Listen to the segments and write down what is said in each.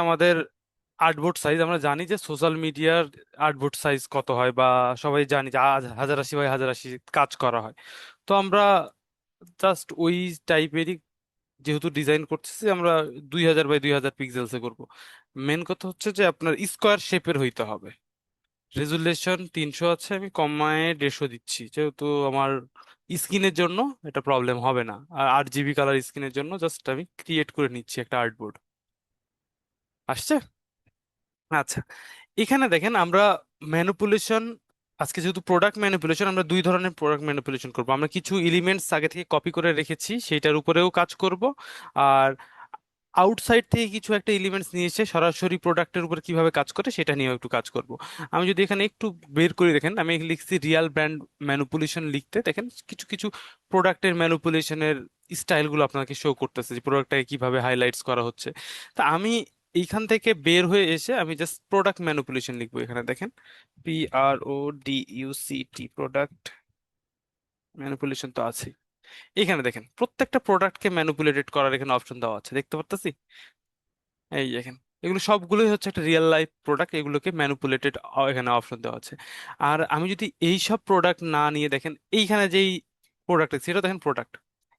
আমাদের artboard size আমরা জানি যে সোশ্যাল মিডিয়ার আর্টবোর্ড সাইজ কত হয়, বা সবাই জানি যে 1080 বাই 1080 কাজ করা হয়। তো আমরা জাস্ট ওই টাইপেরই যেহেতু ডিজাইন করতেছি, আমরা 2000 বাই 2000 পিক্সেলসে করব। মেন কথা হচ্ছে যে আপনার স্কোয়ার শেপের হইতে হবে। রেজুলেশন 300 আছে, আমি কমায় 150 দিচ্ছি, যেহেতু আমার স্ক্রিনের জন্য এটা প্রবলেম হবে না। আর 8 জিবি কালার স্ক্রিনের জন্য জাস্ট আমি ক্রিয়েট করে নিচ্ছি একটা আর্টবোর্ড। আসছে। আচ্ছা, এখানে দেখেন আমরা ম্যানিপুলেশন, আজকে যেহেতু প্রোডাক্ট ম্যানিপুলেশন, আমরা দুই ধরনের প্রোডাক্ট ম্যানিপুলেশন করব। আমরা কিছু এলিমেন্টস আগে থেকে কপি করে রেখেছি, সেটার উপরেও কাজ করব। আর আউটসাইড থেকে কিছু একটা এলিমেন্টস নিয়ে এসে সরাসরি প্রোডাক্টের উপর কিভাবে কাজ করে সেটা নিয়েও একটু কাজ করব। আমি যদি এখানে একটু বের করে দেখেন, আমি লিখছি রিয়াল ব্র্যান্ড ম্যানিপুলেশন। লিখতে দেখেন কিছু কিছু প্রোডাক্টের ম্যানিপুলেশনের স্টাইলগুলো আপনাকে শো করতেছে, যে প্রোডাক্টটাকে কিভাবে হাইলাইটস করা হচ্ছে। তা আমি এইখান থেকে বের হয়ে এসে আমি জাস্ট প্রোডাক্ট ম্যানিপুলেশন লিখবো। এখানে দেখেন PRODUCT, প্রোডাক্ট ম্যানিপুলেশন তো আছে। এখানে দেখেন প্রত্যেকটা প্রোডাক্টকে ম্যানিপুলেটেড করার এখানে অপশন দেওয়া আছে, দেখতে পারতেছি। এই দেখেন, এগুলো সবগুলোই হচ্ছে একটা রিয়েল লাইফ প্রোডাক্ট, এগুলোকে ম্যানিপুলেটেড এখানে অপশন দেওয়া আছে। আর আমি যদি এই সব প্রোডাক্ট না নিয়ে দেখেন, এইখানে যেই প্রোডাক্ট সেটা দেখেন প্রোডাক্ট,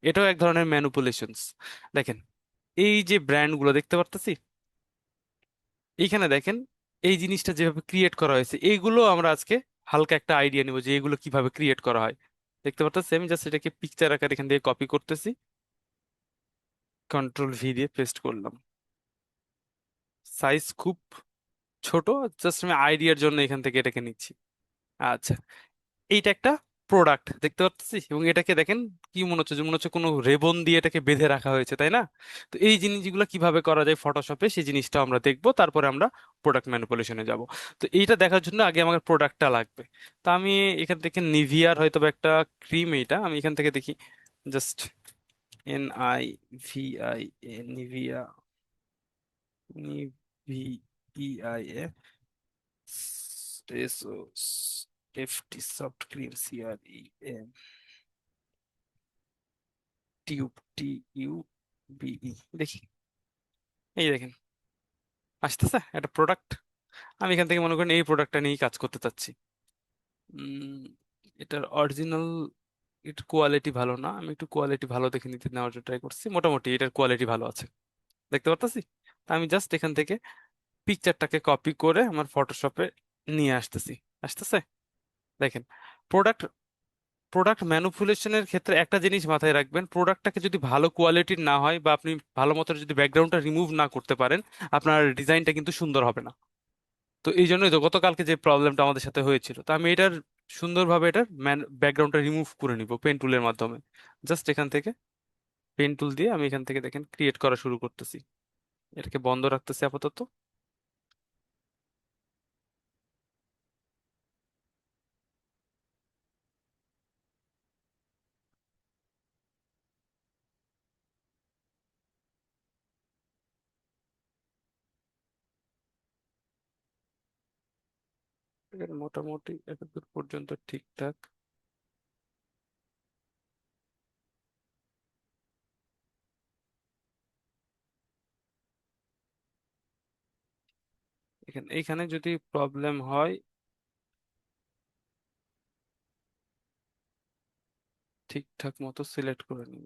এটাও এক ধরনের ম্যানিপুলেশনস। দেখেন এই যে ব্র্যান্ডগুলো দেখতে পারতেছি, এইখানে দেখেন এই জিনিসটা যেভাবে ক্রিয়েট করা হয়েছে, এইগুলো আমরা আজকে হালকা একটা আইডিয়া নিব যে এগুলো কিভাবে ক্রিয়েট করা হয়। দেখতে পারতেছি, আমি জাস্ট এটাকে পিকচার আকার এখান থেকে কপি করতেছি, কন্ট্রোল V দিয়ে পেস্ট করলাম। সাইজ খুব ছোট, জাস্ট আমি আইডিয়ার জন্য এখান থেকে এটাকে নিচ্ছি। আচ্ছা, এইটা একটা প্রোডাক্ট দেখতে পাচ্ছি, এবং এটাকে দেখেন কি মনে হচ্ছে, যে মনে হচ্ছে কোনো রেবন দিয়ে এটাকে বেঁধে রাখা হয়েছে, তাই না? তো এই জিনিসগুলো কিভাবে করা যায় ফটোশপে, সেই জিনিসটা আমরা দেখবো, তারপরে আমরা প্রোডাক্ট ম্যানিপুলেশনে যাব। তো এইটা দেখার জন্য আগে আমার প্রোডাক্টটা লাগবে। তো আমি এখান থেকে নিভিয়ার হয়তো বা একটা ক্রিম, এইটা আমি এখান থেকে দেখি, জাস্ট NIVIA, নিভিয়া, নিভিইআইএ FT soft cream, CREM tube, TUBE, দেখি। এই দেখেন আসতেছে একটা প্রোডাক্ট। আমি এখান থেকে মনে করেন এই প্রোডাক্টটা নিয়েই কাজ করতে চাচ্ছি। উম, এটার অরিজিনাল, এটার কোয়ালিটি ভালো না, আমি একটু কোয়ালিটি ভালো দেখে নিতে নেওয়ার জন্য ট্রাই করছি। মোটামুটি এটার কোয়ালিটি ভালো আছে, দেখতে পারতাছি। তা আমি জাস্ট এখান থেকে পিকচারটাকে কপি করে আমার ফটোশপে নিয়ে আসতেছি। আসতেছে, দেখেন। প্রোডাক্ট প্রোডাক্ট ম্যানুপুলেশনের ক্ষেত্রে একটা জিনিস মাথায় রাখবেন, প্রোডাক্টটাকে যদি ভালো কোয়ালিটির না হয়, বা আপনি ভালো মতো যদি ব্যাকগ্রাউন্ডটা রিমুভ না করতে পারেন, আপনার ডিজাইনটা কিন্তু সুন্দর হবে না। তো এই জন্যই তো গতকালকে যে প্রবলেমটা আমাদের সাথে হয়েছিল, তো আমি এটার সুন্দরভাবে এটার ব্যাকগ্রাউন্ডটা রিমুভ করে নিব পেন টুলের মাধ্যমে। জাস্ট এখান থেকে পেন টুল দিয়ে আমি এখান থেকে দেখেন ক্রিয়েট করা শুরু করতেছি। এটাকে বন্ধ রাখতেছি আপাতত। এখানে মোটামুটি এতদূর পর্যন্ত ঠিকঠাক। এখানে এইখানে যদি প্রবলেম হয়, ঠিকঠাক মতো সিলেক্ট করে নিব।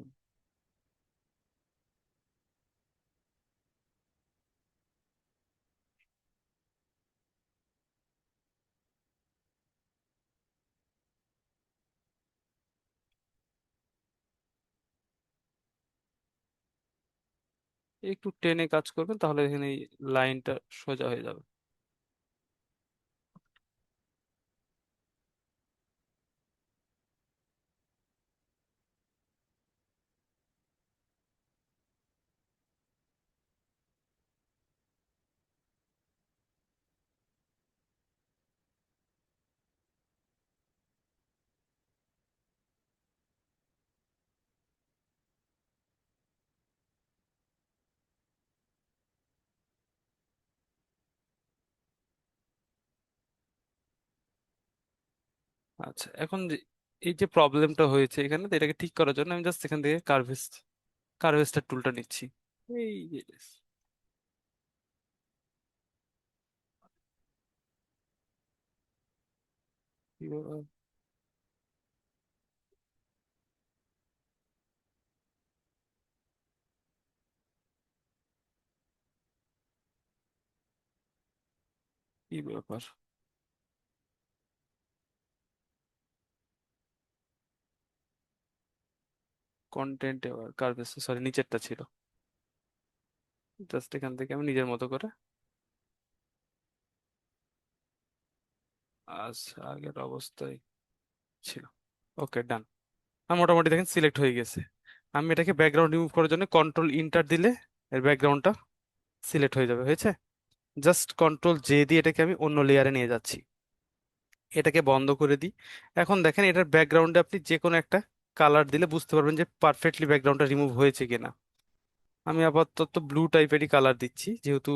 একটু টেনে কাজ করবেন, তাহলে এখানে এই লাইনটা সোজা হয়ে যাবে। আচ্ছা, এখন এই যে প্রবলেমটা হয়েছে এখানে, তো এটাকে ঠিক করার জন্য আমি জাস্ট এখান থেকে কার্ভেস্টার টুলটা নিচ্ছি। এই যে ব্যাপার? কি ব্যাপার? কন্টেন্ট এবার কার বেস, সরি নিচেরটা ছিল। জাস্ট এখান থেকে আমি নিজের মতো করে, আচ্ছা আগের অবস্থায় ছিল। ওকে ডান। মোটামুটি দেখেন সিলেক্ট হয়ে গেছে। আমি এটাকে ব্যাকগ্রাউন্ড রিমুভ করার জন্য কন্ট্রোল ইন্টার দিলে এর ব্যাকগ্রাউন্ডটা সিলেক্ট হয়ে যাবে, হয়েছে। জাস্ট কন্ট্রোল জে দিয়ে এটাকে আমি অন্য লেয়ারে নিয়ে যাচ্ছি। এটাকে বন্ধ করে দিই। এখন দেখেন এটার ব্যাকগ্রাউন্ডে আপনি যে কোনো একটা কালার দিলে বুঝতে পারবেন যে পারফেক্টলি ব্যাকগ্রাউন্ডটা রিমুভ হয়েছে কিনা। আমি আপাতত ব্লু টাইপেরই কালার দিচ্ছি, যেহেতু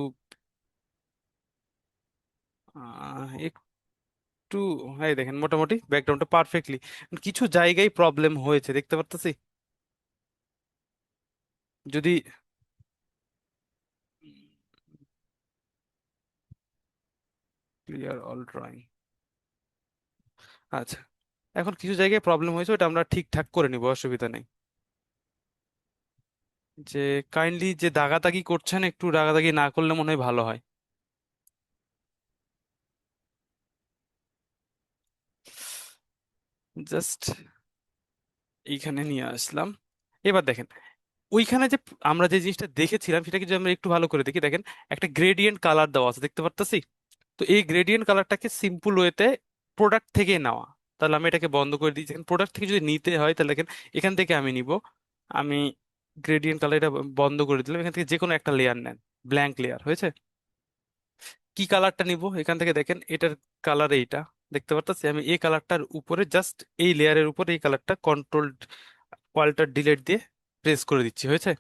একটু, হ্যাঁ দেখেন মোটামুটি ব্যাকগ্রাউন্ডটা পারফেক্টলি। কিছু জায়গায় প্রবলেম হয়েছে দেখতে পারতেছি। যদি ক্লিয়ার অল ড্রয়িং, আচ্ছা এখন কিছু জায়গায় প্রবলেম হয়েছে, ওটা আমরা ঠিকঠাক করে নিব, অসুবিধা নেই। যে কাইন্ডলি যে দাগাদাগি করছেন, একটু দাগাদাগি না করলে মনে হয় ভালো হয়। জাস্ট এইখানে নিয়ে আসলাম। এবার দেখেন ওইখানে যে আমরা যে জিনিসটা দেখেছিলাম সেটাকে যদি আমরা একটু ভালো করে দেখি, দেখেন একটা গ্রেডিয়েন্ট কালার দেওয়া আছে দেখতে পারতেছি। তো এই গ্রেডিয়েন্ট কালারটাকে সিম্পল ওয়েতে প্রোডাক্ট থেকে নেওয়া। তাহলে আমি এটাকে বন্ধ করে দিই। দেখেন প্রোডাক্ট থেকে যদি নিতে হয় তাহলে দেখেন এখান থেকে আমি নিব। আমি গ্রেডিয়েন্ট কালার এটা বন্ধ করে দিলাম, এখান থেকে যে কোনো একটা লেয়ার নেন, ব্ল্যাঙ্ক লেয়ার, হয়েছে। কি কালারটা নিব এখান থেকে দেখেন এটার কালার এইটা দেখতে পারতেছি। আমি এই কালারটার উপরে জাস্ট এই লেয়ারের উপরে এই কালারটা কন্ট্রোল অল্টার ডিলিট দিয়ে প্রেস করে দিচ্ছি, হয়েছে।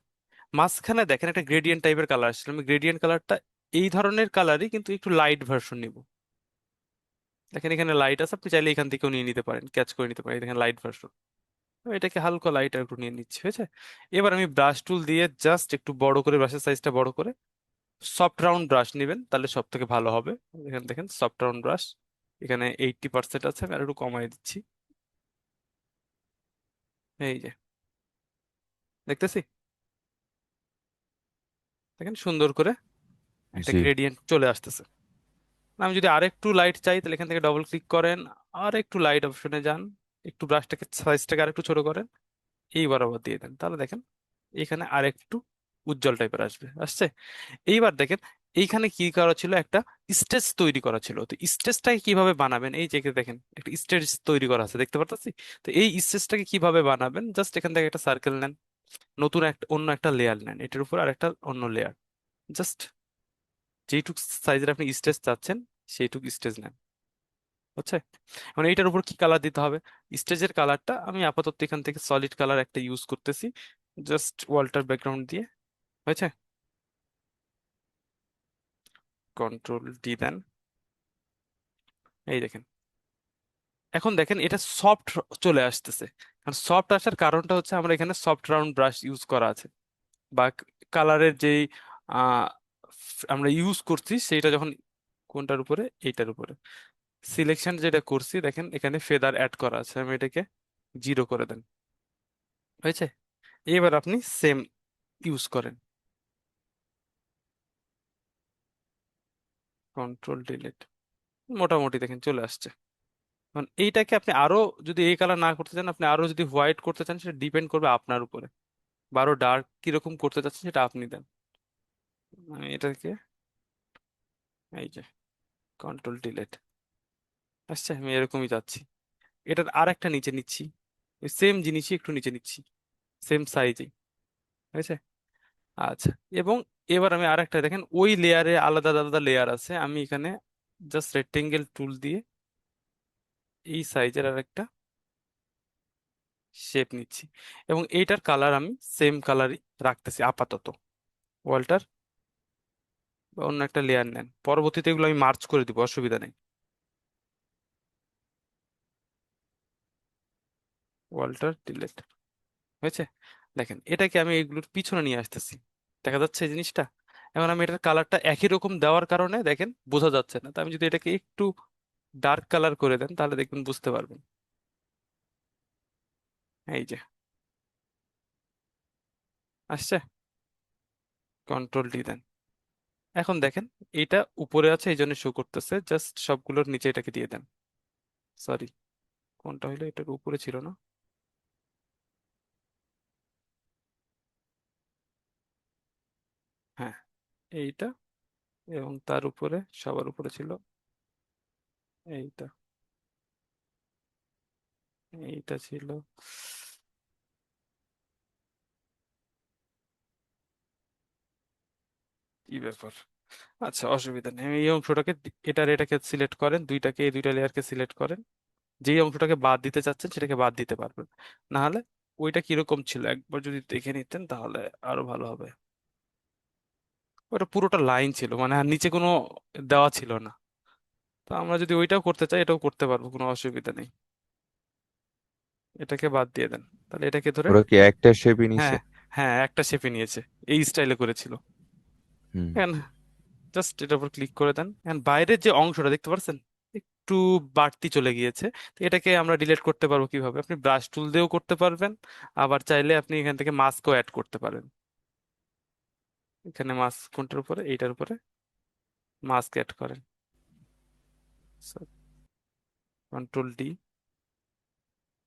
মাঝখানে দেখেন একটা গ্রেডিয়েন্ট টাইপের কালার আসছিল, আমি গ্রেডিয়েন্ট কালারটা এই ধরনের কালারই কিন্তু একটু লাইট ভার্সন নিব। দেখেন এখানে লাইট আছে, আপনি চাইলে এখান থেকেও নিয়ে নিতে পারেন, ক্যাচ করে নিতে পারেন, দেখেন লাইট ভার্সন। এটাকে হালকা লাইট আর একটু নিয়ে নিচ্ছি, হয়েছে। এবার আমি ব্রাশ টুল দিয়ে জাস্ট একটু বড় করে, ব্রাশের সাইজটা বড় করে সফট রাউন্ড ব্রাশ নেবেন, তাহলে সব থেকে ভালো হবে। এখানে দেখেন সফট রাউন্ড ব্রাশ, এখানে 80% আছে, আমি আর একটু কমাই দিচ্ছি। এই যে দেখতেছি, দেখেন সুন্দর করে একটা জি। গ্রেডিয়েন্ট চলে আসতেছে। আমি যদি আরেকটু লাইট চাই তাহলে এখান থেকে ডবল ক্লিক করেন, আর একটু লাইট অপশনে যান, একটু ব্রাশটাকে সাইজটাকে আর একটু ছোট করেন, এই বরাবর দিয়ে দেন, তাহলে দেখেন এখানে আর একটু উজ্জ্বল টাইপের আসবে, আসছে। এইবার দেখেন এইখানে কি করা ছিল, একটা স্টেজ তৈরি করা ছিল। তো স্টেজটাকে কিভাবে বানাবেন, এই যে দেখেন একটা স্টেজ তৈরি করা আছে দেখতে পারতেছি। তো এই স্টেজটাকে কিভাবে বানাবেন, জাস্ট এখান থেকে একটা সার্কেল নেন, নতুন একটা অন্য একটা লেয়ার নেন, এটার উপর আর একটা অন্য লেয়ার, জাস্ট যেইটুক সাইজের আপনি স্টেজ চাচ্ছেন সেইটুক স্টেজ নেন, বুঝছে। মানে এইটার উপর কি কালার দিতে হবে, স্টেজের কালারটা আমি আপাতত এখান থেকে সলিড কালার একটা ইউজ করতেছি, জাস্ট ওয়ালটার ব্যাকগ্রাউন্ড দিয়ে, হয়েছে। কন্ট্রোল ডি দেন, এই দেখেন এখন দেখেন এটা সফট চলে আসতেছে। কারণ সফট আসার কারণটা হচ্ছে আমরা এখানে সফট রাউন্ড ব্রাশ ইউজ করা আছে, বা কালারের যেই আহ, আমরা ইউজ করছি সেইটা যখন, কোনটার উপরে, এইটার উপরে সিলেকশন যেটা করছি, দেখেন এখানে ফেদার অ্যাড করা আছে, আমি এটাকে 0 করে দেন, হয়েছে। এবার আপনি সেম ইউজ করেন, কন্ট্রোল ডিলিট, মোটামুটি দেখেন চলে আসছে। এখন এইটাকে আপনি আরো, যদি এই কালার না করতে চান, আপনি আরো যদি হোয়াইট করতে চান, সেটা ডিপেন্ড করবে আপনার উপরে, বা আরো ডার্ক কিরকম করতে চাচ্ছেন সেটা আপনি দেন। আমি এটাকে, এই যে কন্ট্রোল ডিলিট, আসছে, আমি এরকমই যাচ্ছি। এটার আর একটা নিচে নিচ্ছি, সেম জিনিসই একটু নিচে নিচ্ছি, সেম সাইজে, হয়েছে। আচ্ছা, এবং এবার আমি আর একটা, দেখেন ওই লেয়ারে আলাদা আলাদা লেয়ার আছে, আমি এখানে জাস্ট রেক্টেঙ্গেল টুল দিয়ে এই সাইজের আর একটা শেপ নিচ্ছি, এবং এইটার কালার আমি সেম কালারই রাখতেছি আপাতত। ওয়াল্টার বা অন্য একটা লেয়ার নেন, পরবর্তীতে এগুলো আমি মার্চ করে দিব, অসুবিধা নেই। ওয়াল্টার ডিলেট, হয়েছে। দেখেন এটাকে আমি এগুলোর পিছনে নিয়ে আসতেছি, দেখা যাচ্ছে এই জিনিসটা। এখন আমি এটার কালারটা একই রকম দেওয়ার কারণে দেখেন বোঝা যাচ্ছে না, তো আমি যদি এটাকে একটু ডার্ক কালার করে দেন, তাহলে দেখবেন বুঝতে পারবেন। এই যে আসছে। কন্ট্রোল ডি দেন। এখন দেখেন এটা উপরে আছে এই জন্য শো করতেছে, জাস্ট সবগুলোর নিচে এটাকে দিয়ে দেন। সরি, কোনটা হলো, এটার উপরে ছিল না। হ্যাঁ, এইটা, এবং তার উপরে, সবার উপরে ছিল এইটা। এইটা ছিল। কি ব্যাপার? আচ্ছা, অসুবিধা নেই, আমি এই অংশটাকে, এটাকে সিলেক্ট করেন, দুইটাকে, এই দুইটা লেয়ারকে সিলেক্ট করেন। যেই অংশটাকে বাদ দিতে চাচ্ছেন সেটাকে বাদ দিতে পারবেন। না হলে ওইটা কিরকম ছিল একবার যদি দেখে নিতেন তাহলে আরো ভালো হবে। ওটা পুরোটা লাইন ছিল, মানে আর নিচে কোনো দেওয়া ছিল না। তো আমরা যদি ওইটাও করতে চাই এটাও করতে পারবো, কোনো অসুবিধা নেই। এটাকে বাদ দিয়ে দেন, তাহলে এটাকে ধরে। ওরা কি একটা শেপই নিছে? হ্যাঁ, হ্যাঁ, একটা শেপে নিয়েছে, এই স্টাইলে করেছিল। হুম। জাস্ট এটার উপর ক্লিক করে দেন, এখন বাইরের যে অংশটা দেখতে পাচ্ছেন একটু বাড়তি চলে গিয়েছে। তো এটাকে আমরা ডিলিট করতে পারবো কিভাবে? আপনি ব্রাশ টুল দিয়েও করতে পারবেন, আবার চাইলে আপনি এখান থেকে মাস্কও অ্যাড করতে পারেন। এখানে মাস্ক কোনটার উপরে, এইটার উপরে মাস্ক অ্যাড করেন। কন্ট্রোল ডি,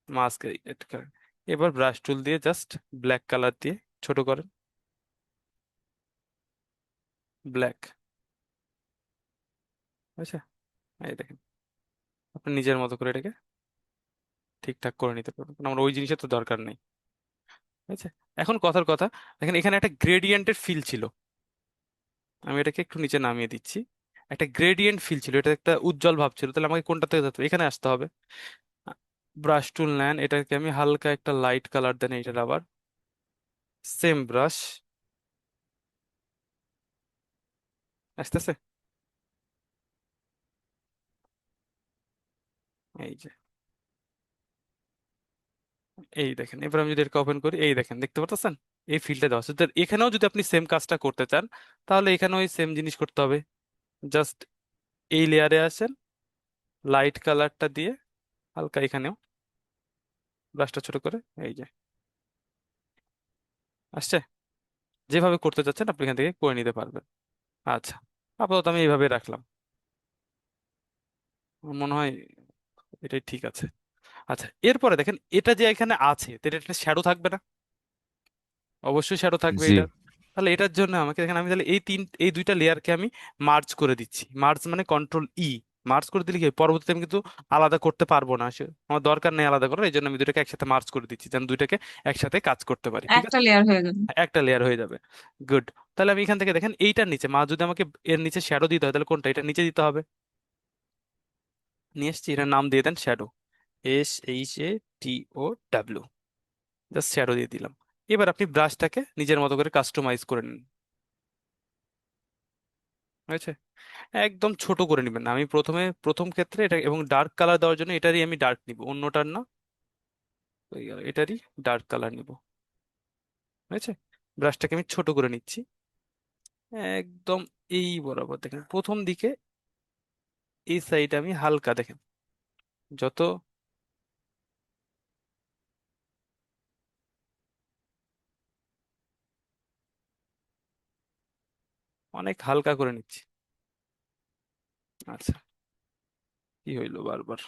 মাস্ক অ্যাড করেন। এবার ব্রাশ টুল দিয়ে জাস্ট ব্ল্যাক কালার দিয়ে ছোট করেন। ব্ল্যাক, আচ্ছা, এই দেখেন, আপনি নিজের মতো করে এটাকে ঠিকঠাক করে নিতে পারবেন, কারণ আমার ওই জিনিসের তো দরকার নেই। আচ্ছা, এখন কথার কথা, দেখেন এখানে একটা গ্রেডিয়েন্টের ফিল ছিল। আমি এটাকে একটু নিচে নামিয়ে দিচ্ছি। একটা গ্রেডিয়েন্ট ফিল ছিল, এটা একটা উজ্জ্বল ভাব ছিল, তাহলে আমাকে কোনটাতে যেতে হবে? এখানে আসতে হবে। ব্রাশ টুল নেন, এটাকে আমি হালকা একটা লাইট কালার দেন, এইটার আবার সেম ব্রাশ, আসতেছে। এই যে, এই দেখেন, এবার আমি যদি এটাকে ওপেন করি, এই দেখেন, দেখতে পাচ্ছেন এই ফিল্ডটা দেওয়া আছে। তো এখানেও যদি আপনি সেম কাজটা করতে চান তাহলে এখানেও ওই সেম জিনিস করতে হবে। জাস্ট এই লেয়ারে আসেন, লাইট কালারটা দিয়ে হালকা এখানেও ব্রাশটা ছোট করে, এই যে আসছে। যেভাবে করতে চাচ্ছেন আপনি এখান থেকে করে নিতে পারবেন। আচ্ছা, আপাতত আমি এইভাবে রাখলাম, আমার মনে হয় এটাই ঠিক আছে। আচ্ছা, এরপরে দেখেন এটা যে এখানে আছে, তো এটা একটা শ্যাডো থাকবে না? অবশ্যই শ্যাডো থাকবে জি। এটা। তাহলে এটার জন্য আমাকে দেখেন, আমি তাহলে এই দুইটা লেয়ারকে আমি মার্জ করে দিচ্ছি। মার্জ মানে কন্ট্রোল ই। মার্জ করে দিলে কি হয়? পরবর্তীতে আমি কিন্তু আলাদা করতে পারবো না, আমার দরকার নেই আলাদা করার, এই জন্য আমি দুইটাকে একসাথে মার্জ করে দিচ্ছি, যেন দুইটাকে একসাথে কাজ করতে পারি, ঠিক একটা আছে। লেয়ার হয়ে গেল। একটা লেয়ার হয়ে যাবে। গুড। তাহলে আমি এখান থেকে দেখেন এইটার নিচে মা যদি আমাকে এর নিচে শ্যাডো দিতে হয়, তাহলে কোনটা, এটা নিচে দিতে হবে। নিয়ে এসছি, এটার নাম দিয়ে দেন শ্যাডো, SHADO। জাস্ট শ্যাডো দিয়ে দিলাম। এবার আপনি ব্রাশটাকে নিজের মতো করে কাস্টমাইজ করে নিন, হয়েছে। একদম ছোট করে নেবেন না, আমি প্রথম ক্ষেত্রে এটা, এবং ডার্ক কালার দেওয়ার জন্য এটারই আমি ডার্ক নিব, অন্যটার না। ওই এটারই ডার্ক কালার নিব, হয়েছে। ব্রাশটাকে আমি ছোট করে নিচ্ছি, একদম এই বরাবর দেখেন প্রথম দিকে, এই সাইডে আমি হালকা দেখেন, যত, অনেক হালকা করে নিচ্ছি। আচ্ছা, কি হইলো বারবার?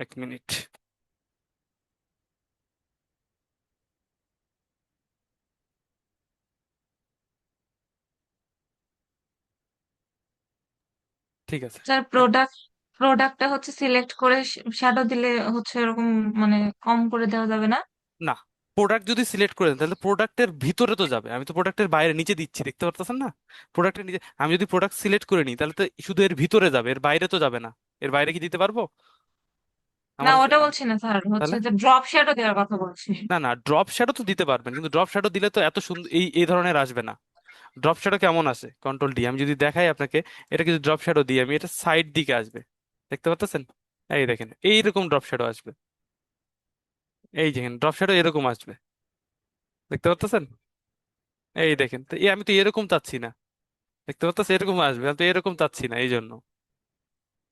1 মিনিট। ঠিক আছে। স্যার, প্রোডাক্টটা হচ্ছে সিলেক্ট করে শ্যাডো দিলে হচ্ছে এরকম, মানে কম করে দেওয়া যাবে না? না, প্রোডাক্ট যদি সিলেক্ট করে দেন তাহলে প্রোডাক্টের ভিতরে তো যাবে, আমি তো প্রোডাক্টের বাইরে নিচে দিচ্ছি, দেখতে পারতেছেন না? প্রোডাক্টের নিচে আমি যদি প্রোডাক্ট সিলেক্ট করে নিই তাহলে তো শুধু এর ভিতরে যাবে, এর বাইরে তো যাবে না। এর বাইরে কি দিতে পারবো? না, আমার ওটা বলছি না স্যার, হচ্ছে তাহলে, যে ড্রপ শ্যাডো দেওয়ার কথা বলছি। না না, ড্রপ শ্যাডো তো দিতে পারবেন, কিন্তু ড্রপ শ্যাডো দিলে তো এত সুন্দর এই এই ধরনের আসবে না। ড্রপ শ্যাডো কেমন আসে, কন্ট্রোল ডি, আমি যদি দেখাই আপনাকে, এটা যদি ড্রপ শ্যাডো দিই আমি, এটা সাইড দিকে আসবে, দেখতে পাচ্ছেন? এই দেখেন এইরকম ড্রপ শ্যাডো আসবে, এই দেখেন ড্রপ শ্যাডো এরকম আসবে, দেখতে পাচ্ছেন? এই দেখেন, তো আমি তো এরকম চাচ্ছি না, দেখতে পাচ্ছ এরকম আসবে, আমি তো এরকম চাচ্ছি না এই জন্য।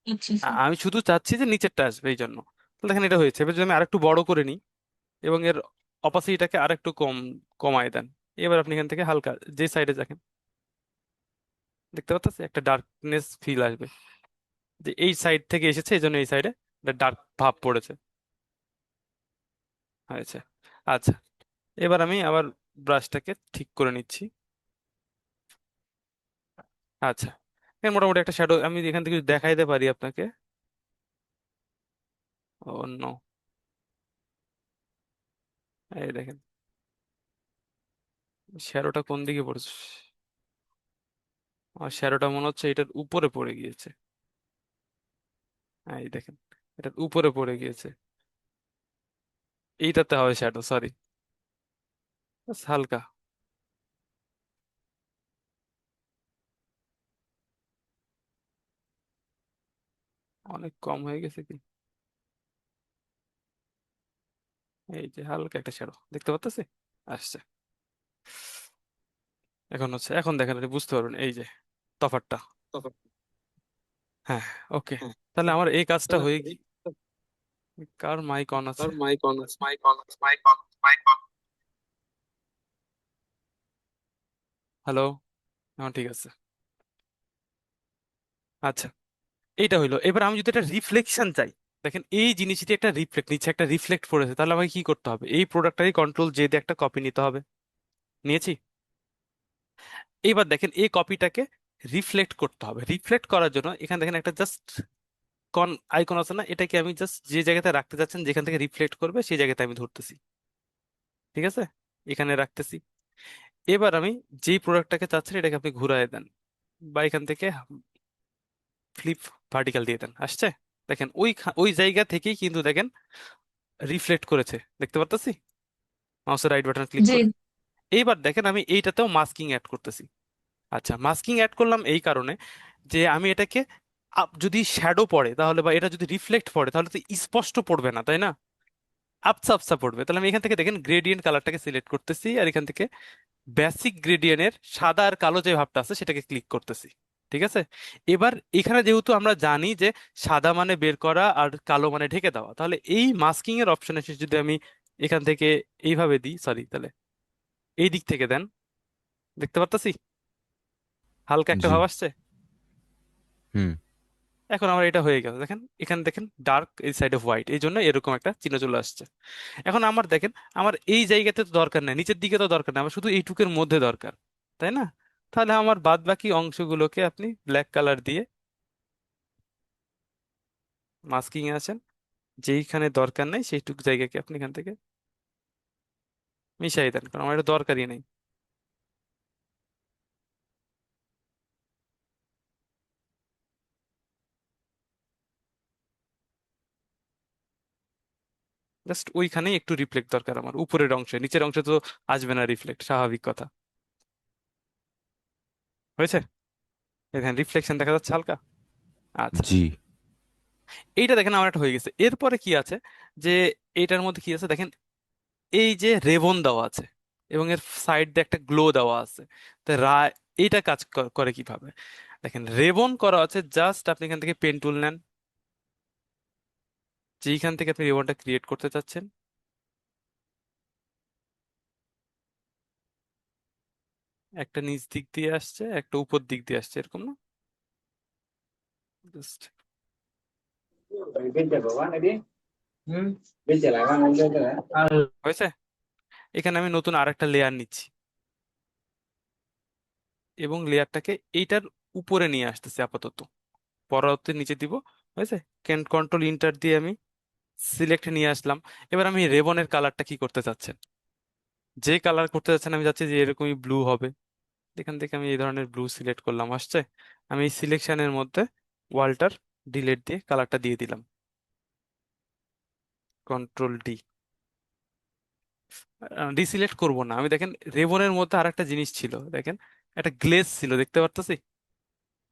আচ্ছা আচ্ছা। আমি শুধু চাচ্ছি যে নিচেরটা আসবে এই জন্য। তো দেখেন এটা হয়েছে। এবার যদি আমি আরেকটু বড় করে নিই এবং এর অপাসিটিটাকে আরেকটু কমায় দেন, এবার আপনি এখান থেকে হালকা যে সাইডে দেখেন, দেখতে পাচ্ছেন একটা ডার্কনেস ফিল আসবে, যে এই সাইড থেকে এসেছে এই জন্য এই সাইডে একটা ডার্ক ভাব পড়েছে। হয়েছে। আচ্ছা, এবার আমি আবার ব্রাশটাকে ঠিক করে নিচ্ছি। আচ্ছা, মোটামুটি একটা শ্যাডো আমি এখান থেকে যদি দেখাইতে পারি আপনাকে। অন্য, এই দেখেন শ্যাডোটা কোন দিকে পড়েছে। আমার শ্যাডোটা মনে হচ্ছে এটার উপরে পড়ে গিয়েছে। এই দেখেন, এটার উপরে পড়ে গিয়েছে। এইটাতে হবে শ্যাডো, সরি, হালকা। অনেক কম হয়ে গেছে কি? এই যে হালকা একটা শ্যাডো দেখতে পাচ্ছেন, আসছে। এখন হচ্ছে, এখন দেখেন আপনি বুঝতে পারবেন এই যে তফাৎটা। হ্যাঁ, ওকে। তাহলে আমার এই কাজটা হয়ে গিয়ে, কার মাইক অন আছে? হ্যালো, এখন ঠিক আছে। আচ্ছা, এইটা হইলো। এবার আমি যদি একটা রিফ্লেকশন চাই, দেখেন এই জিনিসটি একটা রিফ্লেক্ট নিচ্ছে, একটা রিফ্লেক্ট পড়েছে, তাহলে আমাকে কি করতে হবে? এই প্রোডাক্টটাই কন্ট্রোল জে দিয়ে একটা কপি নিতে হবে। নিয়েছি। এবার দেখেন এই কপিটাকে রিফ্লেক্ট করতে হবে। রিফ্লেক্ট করার জন্য এখানে দেখেন একটা জাস্ট আইকন আছে না, এটাকে আমি জাস্ট যে জায়গাতে রাখতে যাচ্ছেন, যেখান থেকে রিফ্লেক্ট করবে সেই জায়গাতে আমি ধরতেছি। ঠিক আছে, এখানে রাখতেছি। এবার আমি যেই প্রোডাক্টটাকে চাচ্ছি এটাকে আপনি ঘুরায় দেন, বা এখান থেকে ফ্লিপ ভার্টিক্যাল দিয়ে দেন, আসছে। দেখেন ওই ওই জায়গা থেকেই কিন্তু দেখেন রিফ্লেক্ট করেছে, দেখতে পারতেছি মাউসের রাইট বাটন ক্লিক জি। করে। এইবার দেখেন আমি এইটাতেও মাস্কিং অ্যাড করতেছি। আচ্ছা, মাস্কিং অ্যাড করলাম এই কারণে যে আমি এটাকে যদি শ্যাডো পড়ে তাহলে, বা এটা যদি রিফ্লেক্ট পড়ে তাহলে তো স্পষ্ট পড়বে না, তাই না? আবছা আবছা পড়বে। তাহলে আমি এখান থেকে দেখেন গ্রেডিয়েন্ট কালারটাকে সিলেক্ট করতেছি, আর এখান থেকে বেসিক গ্রেডিয়েন্টের সাদা আর কালো যে ভাবটা আছে সেটাকে ক্লিক করতেছি। ঠিক আছে। এবার এখানে যেহেতু আমরা জানি যে সাদা মানে বের করা আর কালো মানে ঢেকে দেওয়া, তাহলে এই মাস্কিং এর অপশনে এসে যদি আমি এখান থেকে এইভাবে দিই, সরি, তাহলে এই দিক থেকে দেন, দেখতে পারতাছি হালকা একটা জি। ভাব আসছে। হুম। এখন আমার এটা হয়ে গেল, দেখেন এখানে দেখেন ডার্ক এই সাইডে হোয়াইট, এই জন্য এরকম একটা চিহ্ন চলে আসছে। এখন আমার দেখেন, আমার এই জায়গাতে তো দরকার নেই, নিচের দিকে তো দরকার নেই, আমার শুধু এইটুকের মধ্যে দরকার, তাই না? তাহলে আমার বাদ বাকি অংশগুলোকে আপনি ব্ল্যাক কালার দিয়ে মাস্কিং এ আছেন, যেইখানে দরকার নাই সেইটুক জায়গাকে আপনি এখান থেকে মিশাই দেন, কারণ আমার এটা দরকারই নেই। জাস্ট ওইখানেই একটু রিফ্লেক্ট দরকার আমার, উপরের অংশে, নিচের অংশে তো আসবে না রিফ্লেক্ট, স্বাভাবিক কথা। হয়েছে, এখানে রিফ্লেকশন দেখা যাচ্ছে হালকা। আচ্ছা, জি। এইটা দেখেন আমার একটা হয়ে গেছে। এরপরে কি আছে, যে এইটার মধ্যে কি আছে দেখেন, এই যে রেবন দেওয়া আছে এবং এর সাইড দিয়ে একটা গ্লো দেওয়া আছে। তো এইটা কাজ করে কিভাবে? দেখেন রেবন করা আছে, জাস্ট আপনি এখান থেকে পেন টুল নেন, যেইখান থেকে আপনি রেবনটা ক্রিয়েট করতে চাচ্ছেন, একটা নিচ দিক দিয়ে আসছে, একটা উপর দিক দিয়ে আসছে, এরকম না? জাস্ট হয়েছে। এখানে আমি নতুন আরেকটা লেয়ার নিচ্ছি এবং লেয়ারটাকে এইটার উপরে নিয়ে আসতেছি আপাতত, পরবর্তী নিচে দিব। হয়েছে। ক্যান কন্ট্রোল ইন্টার দিয়ে আমি সিলেক্ট নিয়ে আসলাম। এবার আমি রেবনের কালারটা কি করতে চাচ্ছেন, যে কালার করতে চাচ্ছেন, আমি চাচ্ছি যে এরকমই ব্লু হবে। এখান থেকে আমি এই ধরনের ব্লু সিলেক্ট করলাম, আসছে। আমি এই সিলেকশনের মধ্যে ওয়াল্টার ডিলেট দিয়ে কালারটা দিয়ে দিলাম, কন্ট্রোল ডি। ডিসিলেক্ট করব না আমি, দেখেন রেবনের মধ্যে আর একটা জিনিস ছিল, দেখেন একটা গ্লেজ ছিল, দেখতে পারতেছি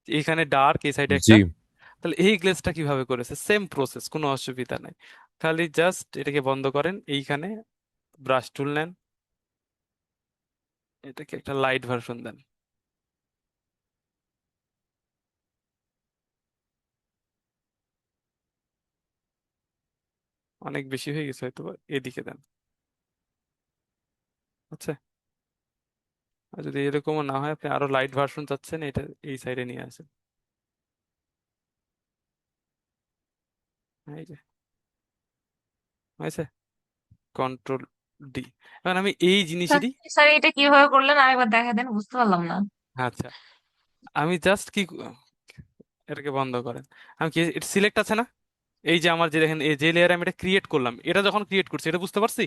এখানে ডার্ক, এই সাইডে জি। একটা। তাহলে এই গ্লেজটা কিভাবে করেছে? সেম প্রসেস, কোনো অসুবিধা নাই। খালি জাস্ট এটাকে বন্ধ করেন, এইখানে ব্রাশ টুল নেন, এটাকে একটা লাইট ভার্সন দেন, অনেক বেশি হয়ে গেছে হয়তো, এদিকে দেন। আচ্ছা, আর যদি এরকমও না হয়, আপনি আরো লাইট ভার্সন চাচ্ছেন, এটা এই সাইডে নিয়ে আসেন। এই যে হয়েছে, কন্ট্রোল ডি। এখন আমি এই জিনিসেরই, স্যার এটা কিভাবে করলেন আরেকবার দেখা দেন, বুঝতে পারলাম না। আচ্ছা আমি জাস্ট কি, এটাকে বন্ধ করেন। আমি কি, এটা সিলেক্ট আছে না, এই যে আমার যে দেখেন এই যে লেয়ার আমি এটা ক্রিয়েট করলাম, এটা যখন ক্রিয়েট করছি এটা বুঝতে পারছি।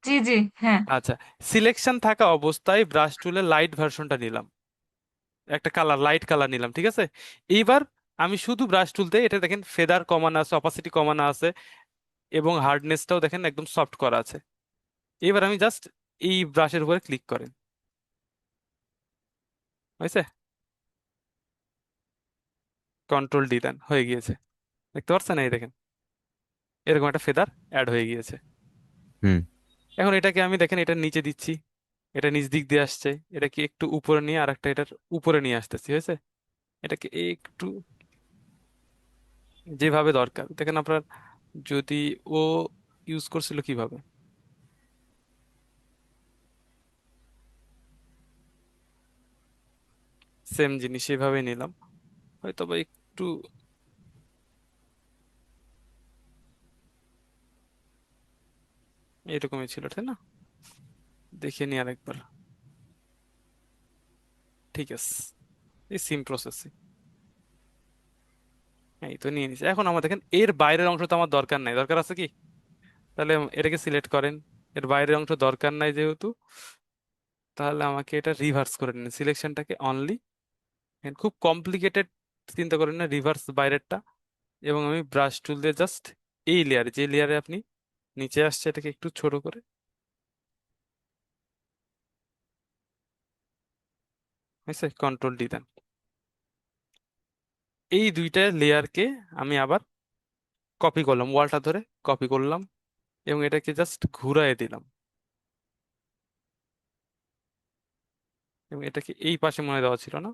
জি জি, হ্যাঁ। আচ্ছা, সিলেকশন থাকা অবস্থায় ব্রাশ টুলের লাইট ভার্সনটা নিলাম, একটা কালার লাইট কালার নিলাম, ঠিক আছে। এইবার আমি শুধু ব্রাশ টুলতে এটা দেখেন ফেদার কমানো আছে, অপাসিটি কমানো আছে, এবং হার্ডনেসটাও দেখেন একদম সফট করা আছে। এবার আমি জাস্ট এই ব্রাশের উপরে ক্লিক করেন, হয়েছে, কন্ট্রোল ডি দেন, হয়ে গিয়েছে। দেখতে পাচ্ছেন, এই দেখেন এরকম একটা ফেদার অ্যাড হয়ে গিয়েছে। হুম। এখন এটাকে আমি দেখেন এটার নিচে দিচ্ছি, এটা নিচ দিক দিয়ে আসছে, এটাকে একটু উপরে নিয়ে আর একটা এটার উপরে নিয়ে আসতেছি, হয়েছে। এটাকে একটু যেভাবে দরকার দেখেন আপনার, যদি ও ইউজ করছিল কিভাবে, সেম জিনিস এভাবে নিলাম, হয়তো বা একটু এরকমই ছিল, তাই না? দেখে নি আরেকবার, ঠিক আছে, এই সেম প্রসেস। এই তো নিয়ে নিছি। এখন আমার দেখেন এর বাইরের অংশ তো আমার দরকার নাই, দরকার আছে কি? তাহলে এটাকে সিলেক্ট করেন, এর বাইরের অংশ দরকার নাই যেহেতু, তাহলে আমাকে এটা রিভার্স করে নিন, সিলেকশনটাকে অনলি, খুব কমপ্লিকেটেড চিন্তা করেন না, রিভার্স বাইরেরটা। এবং আমি ব্রাশ টুল দিয়ে জাস্ট এই লেয়ারে, যে লেয়ারে আপনি নিচে আসছে, এটাকে একটু ছোট করে, হয়েছে, কন্ট্রোল ডি দেন। এই দুইটা লেয়ারকে আমি আবার কপি করলাম, ওয়ালটা ধরে কপি করলাম, এবং এটাকে জাস্ট ঘুরায় দিলাম, এবং এটাকে এই পাশে মনে দেওয়া ছিল না,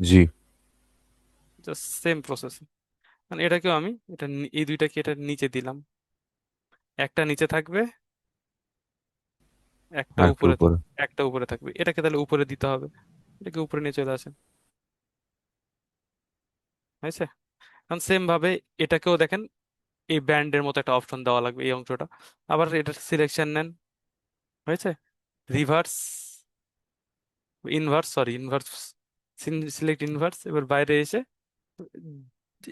জি। Just same process. মানে এটাকেও আমি এই দুইটাকে এটা নিচে দিলাম, একটা নিচে থাকবে, একটা আর একটু উপরে উপরে। একটা উপরে থাকবে, এটাকে তাহলে উপরে দিতে হবে, এটাকে উপরে নিয়ে চলে আসেন, হয়েছে। এখন সেম ভাবে এটাকেও দেখেন এই ব্যান্ডের মতো একটা অপশন দেওয়া লাগবে, এই অংশটা আবার এটা সিলেকশন নেন, হয়েছে, reverse, inverse, sorry inverse, select inverse, এবার বাইরে এসে উম,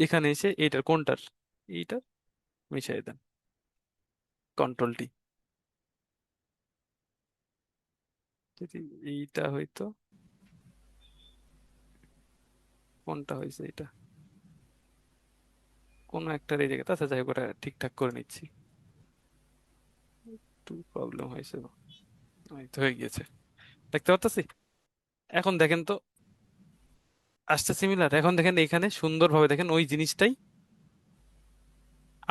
এখানে এসে এইটার কোনটার, এইটার মিশিয়ে দেন, কন্ট্রোল টি। যদি এইটা হইতো, কোনটা হয়েছে এটা, কোনো একটা এই জায়গাতে, আচ্ছা যাই হোক, ওটা ঠিকঠাক করে নিচ্ছি, একটু প্রবলেম হয়েছে, এই তো হয়ে গিয়েছে, দেখতে পারতেছি। এখন দেখেন তো, আসছে সিমিলার। এখন দেখেন এখানে সুন্দরভাবে দেখেন ওই জিনিসটাই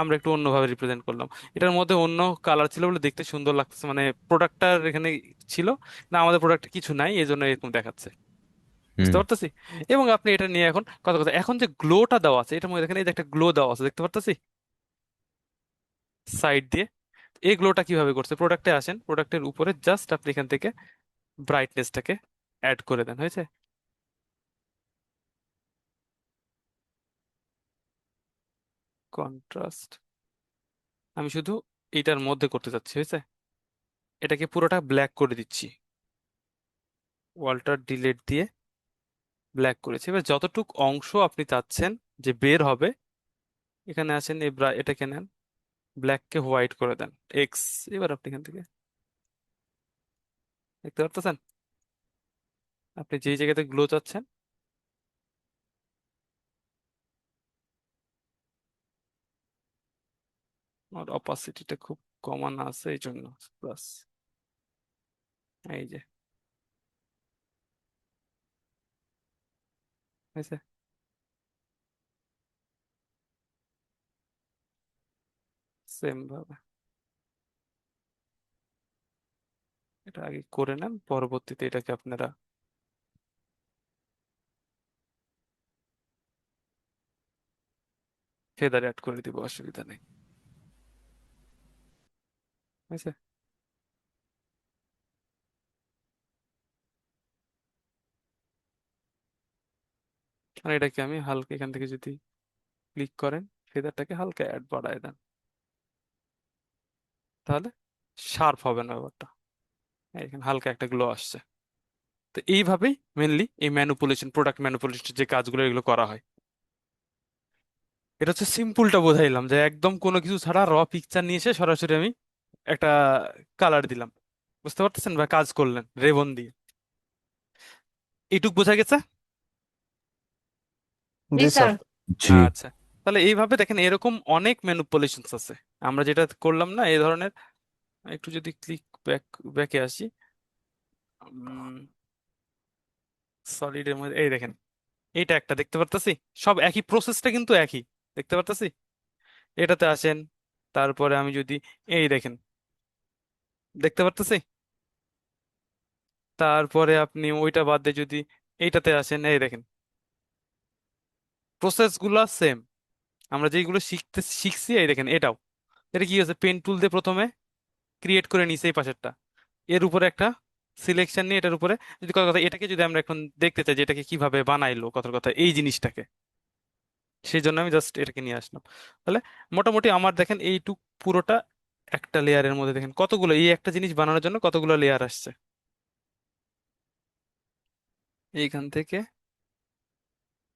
আমরা একটু অন্যভাবে রিপ্রেজেন্ট করলাম, এটার মধ্যে অন্য কালার ছিল বলে দেখতে সুন্দর লাগতেছে, মানে প্রোডাক্টটার এখানে ছিল না, আমাদের প্রোডাক্টে কিছু নাই, এই জন্য এরকম দেখাচ্ছে, বুঝতে হুম। পারতেছি। এবং আপনি এটা নিয়ে এখন কথা কথা, এখন যে গ্লোটা দেওয়া আছে এটার মধ্যে দেখেন, এই যে একটা গ্লো দেওয়া আছে, দেখতে পারতেছি সাইড দিয়ে। এই গ্লোটা কিভাবে করছে, প্রোডাক্টে আসেন, প্রোডাক্টের উপরে জাস্ট আপনি এখান থেকে ব্রাইটনেসটাকে অ্যাড করে দেন, হয়েছে, কন্ট্রাস্ট আমি শুধু এইটার মধ্যে করতে চাচ্ছি, হয়েছে, এটাকে পুরোটা ব্ল্যাক করে দিচ্ছি, ওয়ালটার ডিলিট দিয়ে ব্ল্যাক করেছি। এবার যতটুক অংশ আপনি চাচ্ছেন যে বের হবে, এখানে আসেন, এটাকে নেন, ব্ল্যাককে হোয়াইট করে দেন, এক্স। এবার আপনি এখান থেকে দেখতে পারতেছেন, আপনি যেই জায়গাতে গ্লো চাচ্ছেন, আর অপাসিটিটা খুব কমানো আছে এই জন্য, প্লাস, এই যে হয়েছে, সেম ভাবে এটা আগে করে নেন, পরবর্তীতে এটাকে আপনারা ফেদার অ্যাড করে দিব, অসুবিধা নেই। ঠিক আছে। আর এটাকে আমি হালকা এখান থেকে যদি ক্লিক করেন, ফেদারটাকে হালকা অ্যাড বাড়ায় দেন, তাহলে শার্প হবে না ব্যাপারটা। এখানে হালকা একটা গ্লো আসছে। তো এইভাবেই মেনলি এই ম্যানুপুলেশন, প্রোডাক্ট ম্যানুপুলেশন যে কাজগুলো এগুলো করা হয়। এটা হচ্ছে সিম্পলটা বোঝাইলাম, যে একদম কোনো কিছু ছাড়া র পিকচার নিয়ে এসে সরাসরি আমি একটা কালার দিলাম, বুঝতে পারতেছেন, বা কাজ করলেন রেবন দিয়ে। এইটুক বোঝা গেছে? জি জি স্যার। স্যার। জি। আচ্ছা, তাহলে এইভাবে দেখেন এরকম অনেক ম্যানুপুলেশনস আছে। আমরা যেটা করলাম না এই ধরনের, একটু যদি ক্লিক ব্যাকে আসি, সলিডের মধ্যে এই দেখেন, এইটা একটা দেখতে পারতাছি, সব একই প্রসেসটা কিন্তু একই, দেখতে পারতাছি। এটাতে আসেন, তারপরে আমি যদি এই দেখেন, দেখতে পারতাছি। তারপরে আপনি ওইটা বাদ দিয়ে যদি এইটাতে আসেন, এই দেখেন প্রসেস গুলা সেম। আমরা যেগুলো শিখছি, এই দেখেন এটাও, এটা কি হয়েছে, পেন টুল দিয়ে প্রথমে ক্রিয়েট করে নিছে এই পাশেরটা, এর উপরে একটা সিলেকশন নিয়ে এটার উপরে, যদি কথা কথা এটাকে যদি আমরা এখন দেখতে চাই যে এটাকে কিভাবে বানাইলো, কথার কথা এই জিনিসটাকে, সেই জন্য আমি জাস্ট এটাকে নিয়ে আসলাম। তাহলে মোটামুটি আমার দেখেন এইটুক পুরোটা একটা লেয়ারের মধ্যে, দেখেন কতগুলো, এই একটা জিনিস বানানোর জন্য কতগুলো লেয়ার আসছে। এইখান থেকে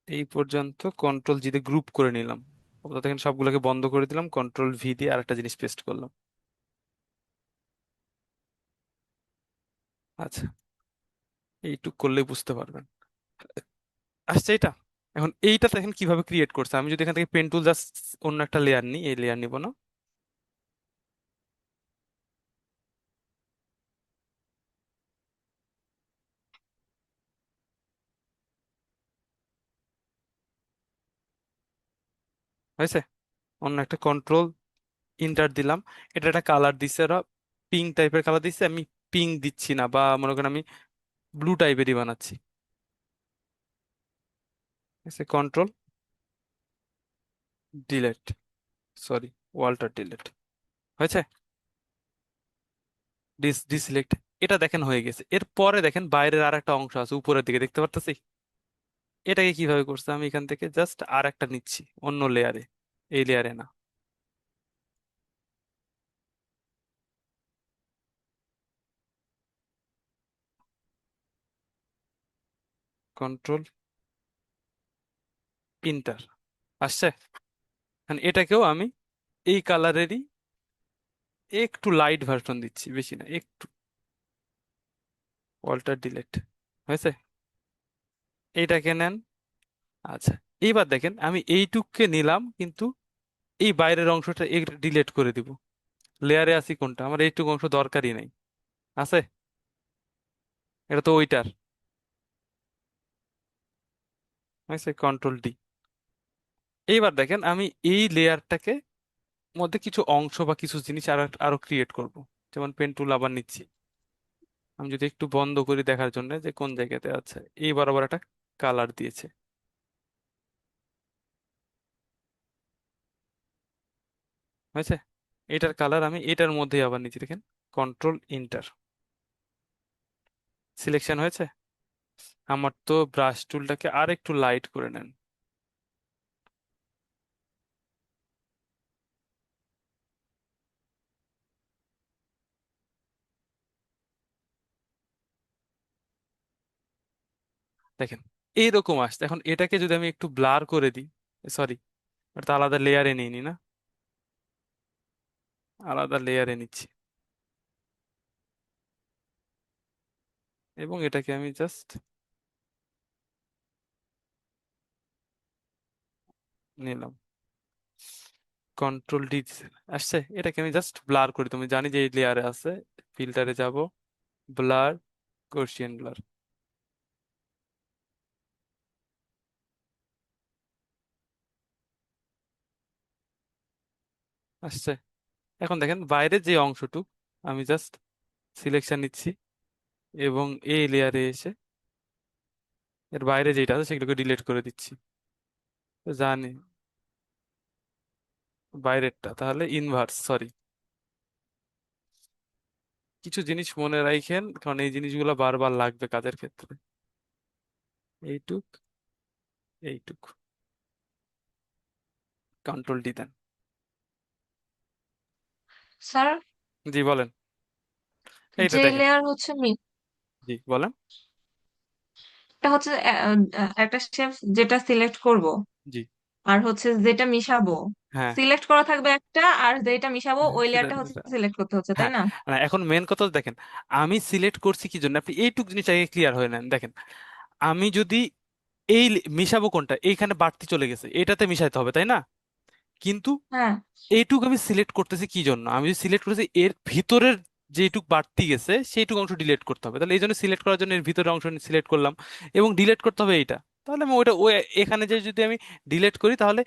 এই পর্যন্ত কন্ট্রোল জি দিয়ে গ্রুপ করে নিলাম। অর্থাৎ দেখেন সবগুলোকে বন্ধ করে দিলাম, কন্ট্রোল ভি দিয়ে আরেকটা জিনিস পেস্ট করলাম। আচ্ছা, এইটুক করলে বুঝতে পারবেন। আসছে এটা। এখন এইটা দেখেন কিভাবে ক্রিয়েট করছে। আমি যদি এখান থেকে পেন টুল জাস্ট অন্য একটা লেয়ার নিই, এই লেয়ার নিব না, হয়েছে, অন্য একটা কন্ট্রোল ইন্টার দিলাম, এটা একটা কালার দিচ্ছে, ওরা পিঙ্ক টাইপের কালার দিচ্ছে, আমি পিঙ্ক দিচ্ছি না, বা মনে করেন আমি ব্লু টাইপেরই বানাচ্ছি। ঠিক আছে, control delete, sorry, Walter delete, হয়েছে, ডিসিলেক্ট। এটা দেখেন হয়ে গেছে। এরপরে দেখেন বাইরের আর একটা অংশ আছে উপরের দিকে, দেখতে পারতেছি। এটাকে কিভাবে করছে, আমি এখান থেকে জাস্ট আর একটা নিচ্ছি অন্য লেয়ারে, এই লেয়ারে না, কন্ট্রোল ইন্টার, আসছে। এখন এটাকেও আমি এই কালারেরই একটু লাইট ভার্সন দিচ্ছি, বেশি না, একটু, অল্টার ডিলেট, হয়েছে। এইটাকে নেন। আচ্ছা, এইবার দেখেন আমি এইটুককে নিলাম, কিন্তু এই বাইরের অংশটা ডিলেট করে দিব। লেয়ারে আছি কোনটা, আমার এইটুকু অংশ দরকারই নাই, আছে, এটা তো ওইটার, হয়েছে, কন্ট্রোল ডি। এইবার দেখেন আমি এই লেয়ারটাকে মধ্যে কিছু অংশ বা কিছু জিনিস আরো আরো ক্রিয়েট করব। যেমন পেন টুল আবার নিচ্ছি, আমি যদি একটু বন্ধ করি দেখার জন্য যে কোন জায়গাতে আছে, এই বরাবর একটা কালার দিয়েছে, হয়েছে। এটার কালার আমি এটার মধ্যেই আবার নিচ্ছি, দেখেন, কন্ট্রোল ইন্টার, সিলেকশন হয়েছে। আমার তো ব্রাশ টুলটাকে আর একটু লাইট করে নেন, দেখেন এইরকম আসছে। এখন এটাকে যদি আমি একটু ব্লার করে দিই, সরি, এটা তো আলাদা লেয়ারে নিয়ে নি না, আলাদা লেয়ারে নিচ্ছি, এবং এটাকে আমি জাস্ট নিলাম, কন্ট্রোল ডি আসছে। এটাকে আমি জাস্ট ব্লার করি, তুমি জানি যে এই লেয়ারে আছে, ফিল্টারে যাব, ব্লার, গaussian ব্লার, আসছে। এখন দেখেন বাইরে যে অংশটুক আমি জাস্ট সিলেকশন নিচ্ছি, এবং এই লেয়ারে এসে এর বাইরে যেটা আছে সেগুলোকে ডিলিট করে দিচ্ছি। তো জানি, বাইরেরটা তাহলে ইনভার্স, সরি। কিছু জিনিস মনে রাখেন, কারণ এই জিনিসগুলো বারবার লাগবে কাজের ক্ষেত্রে। এইটুক, এইটুক, কন্ট্রোল ডি দেন। স্যার, জি বলেন। এইটা যে দেখেন। লেয়ার হচ্ছে জি বলেন। এটা হচ্ছে একটা শেপ যেটা সিলেক্ট করব, জি। আর হচ্ছে যেটা মিশাবো, হ্যাঁ। সিলেক্ট করা থাকবে একটা, আর যেটা মিশাবো হ্যাঁ, ওই সেটা লেয়ারটা হচ্ছে সেটা। সিলেক্ট করতে হচ্ছে, তাই হ্যাঁ। না? না, এখন মেন কথা হচ্ছে দেখেন, আমি সিলেক্ট করছি কি জন্য, আপনি এইটুক জিনিস আগে ক্লিয়ার হয়ে নেন। দেখেন, আমি যদি মিশাবো কোনটা, এইখানে বাড়তি চলে গেছে, এটাতে মিশাইতে হবে তাই না? কিন্তু হ্যাঁ। এইটুক আমি সিলেক্ট করতেছি কি জন্য, আমি সিলেক্ট করেছি এর ভিতরের যেটুক বাড়তি গেছে সেইটুকু অংশ ডিলিট করতে হবে, তাহলে এই জন্য সিলেক্ট করার জন্য এর ভিতরের অংশ সিলেক্ট করলাম, এবং ডিলিট করতে হবে এইটা। তাহলে আমি ওইটা ওই এখানে যে যদি আমি ডিলিট করি, তাহলে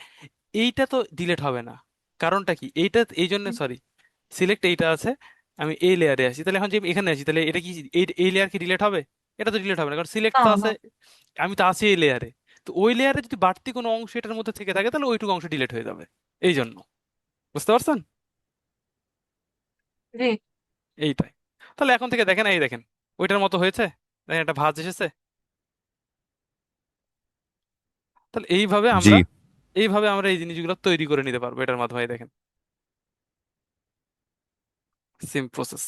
এইটা তো ডিলিট হবে না। কারণটা কি, এইটা এই জন্য, সরি, সিলেক্ট এইটা আছে, আমি এই লেয়ারে আসি, তাহলে এখন যে আমি এখানে আসি, তাহলে এটা কি এই লেয়ার কি ডিলিট হবে? এটা তো ডিলিট হবে না, কারণ সিলেক্ট না তো না। আছে, আমি তো আছি এই লেয়ারে। তো ওই লেয়ারে যদি বাড়তি কোনো অংশ এটার মধ্যে থেকে থাকে, তাহলে ওইটুকু অংশ ডিলিট হয়ে যাবে। এই জন্য, বুঝতে পারছেন? জি। এইটাই। তাহলে এখন থেকে দেখেন, এই দেখেন, ওইটার মতো হয়েছে, দেখেন একটা ভাঁজ এসেছে। তাহলে জি। এইভাবে আমরা এই জিনিসগুলো তৈরি করে নিতে পারবো এটার মাধ্যমে। এই দেখেন, সেম প্রসেস।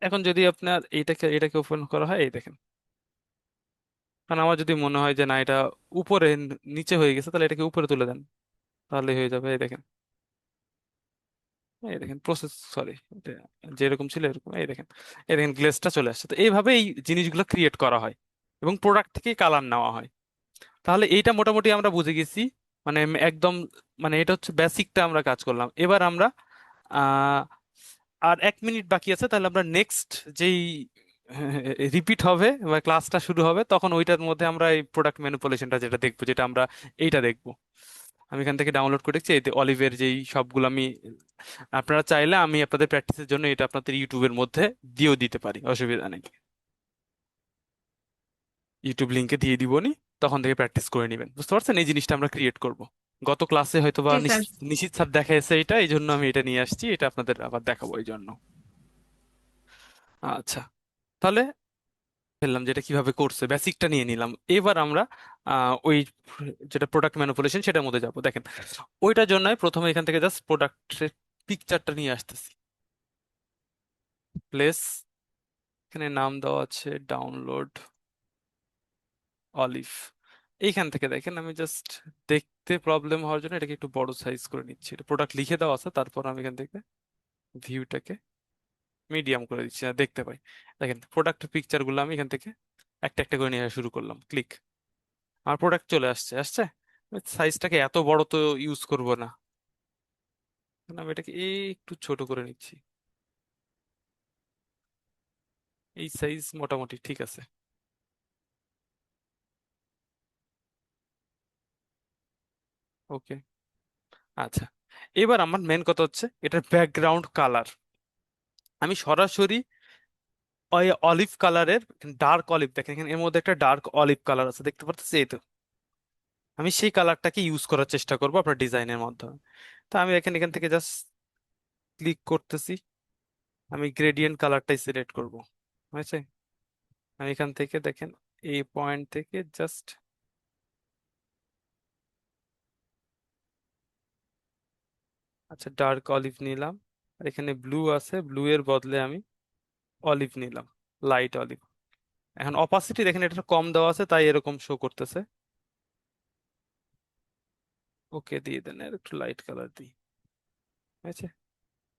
এখন যদি আপনার এটাকে ওপেন করা হয়, এই দেখেন, কারণ আমার যদি মনে হয় যে না এটা উপরে নিচে হয়ে গেছে, তাহলে এটাকে উপরে তুলে দেন, তাহলে হয়ে যাবে। এই দেখেন, এই দেখেন প্রসেস, সরি, যেরকম ছিল এরকম। এই দেখেন, এই দেখেন গ্লেজটা চলে আসছে। তো এইভাবে এই জিনিসগুলো ক্রিয়েট করা হয় এবং প্রোডাক্ট থেকে কালার নেওয়া হয়। তাহলে এইটা মোটামুটি আমরা বুঝে গেছি, মানে একদম, মানে এটা হচ্ছে বেসিকটা আমরা কাজ করলাম। এবার আমরা আহ আর 1 মিনিট বাকি আছে, তাহলে আমরা নেক্সট যেই রিপিট হবে বা ক্লাসটা শুরু হবে, তখন ওইটার মধ্যে আমরা এই প্রোডাক্ট ম্যানিপুলেশনটা যেটা দেখবো, যেটা আমরা এইটা দেখবো। আমি এখান থেকে ডাউনলোড করে রেখেছি, এতে অলিভের যেই সবগুলো আমি, আপনারা চাইলে আমি আপনাদের প্র্যাকটিসের জন্য এটা আপনাদের ইউটিউবের মধ্যে দিয়েও দিতে পারি, অসুবিধা নেই। ইউটিউব লিংকে দিয়ে দিবনি, তখন থেকে প্র্যাকটিস করে নেবেন। বুঝতে পারছেন, এই জিনিসটা আমরা ক্রিয়েট করব। গত ক্লাসে হয়তো বা জি স্যার। নিশিত স্যার দেখাইছে এটা, এই জন্য আমি এটা নিয়ে আসছি, এটা আপনাদের আবার দেখাবো এই জন্য। আচ্ছা, তাহলে ফেললাম যেটা কিভাবে করছে, বেসিকটা নিয়ে নিলাম। এবার আমরা ওই যেটা প্রোডাক্ট ম্যানিপুলেশন সেটার মধ্যে যাব। দেখেন, ওইটার জন্য প্রথমে এখান থেকে জাস্ট প্রোডাক্টের পিকচারটা নিয়ে আসতেছি। প্লেস, এখানে নাম দেওয়া আছে ডাউনলোড অলিভ। এইখান থেকে দেখেন, আমি জাস্ট দেখতে প্রবলেম হওয়ার জন্য এটাকে একটু বড় সাইজ করে নিচ্ছি। এটা প্রোডাক্ট লিখে দেওয়া আছে, তারপর আমি এখান থেকে ভিউটাকে মিডিয়াম করে দিচ্ছি না দেখতে পাই। দেখেন প্রোডাক্টের পিকচার গুলো আমি এখান থেকে একটা একটা করে নিয়ে আসা শুরু করলাম, ক্লিক, আমার প্রোডাক্ট চলে আসছে আসছে। সাইজটাকে এত বড় তো ইউজ করব না, আমি এটাকে একটু ছোট করে নিচ্ছি। এই সাইজ মোটামুটি ঠিক আছে। ওকে। আচ্ছা, এবার আমার মেন কথা হচ্ছে এটার ব্যাকগ্রাউন্ড কালার। আমি সরাসরি ওই অলিভ কালারের, ডার্ক অলিভ, দেখেন এখানে এর মধ্যে একটা ডার্ক অলিভ কালার আছে, দেখতে পাচ্ছেন এই তো, আমি সেই কালারটাকে ইউজ করার চেষ্টা করবো আপনার ডিজাইনের মাধ্যমে। তো আমি এখান এখান থেকে জাস্ট ক্লিক করতেছি, আমি গ্রেডিয়েন্ট কালারটাই সিলেক্ট করব, হয়েছে? আমি এখান থেকে দেখেন, এই পয়েন্ট থেকে জাস্ট, আচ্ছা ডার্ক অলিভ নিলাম, আর এখানে ব্লু আছে, ব্লু এর বদলে আমি অলিভ নিলাম, লাইট অলিভ। এখন অপাসিটি দেখেন এটা কম দেওয়া আছে, তাই এরকম শো করতেছে। ওকে দিয়ে দেন, আর একটু লাইট কালার দিই, হয়েছে?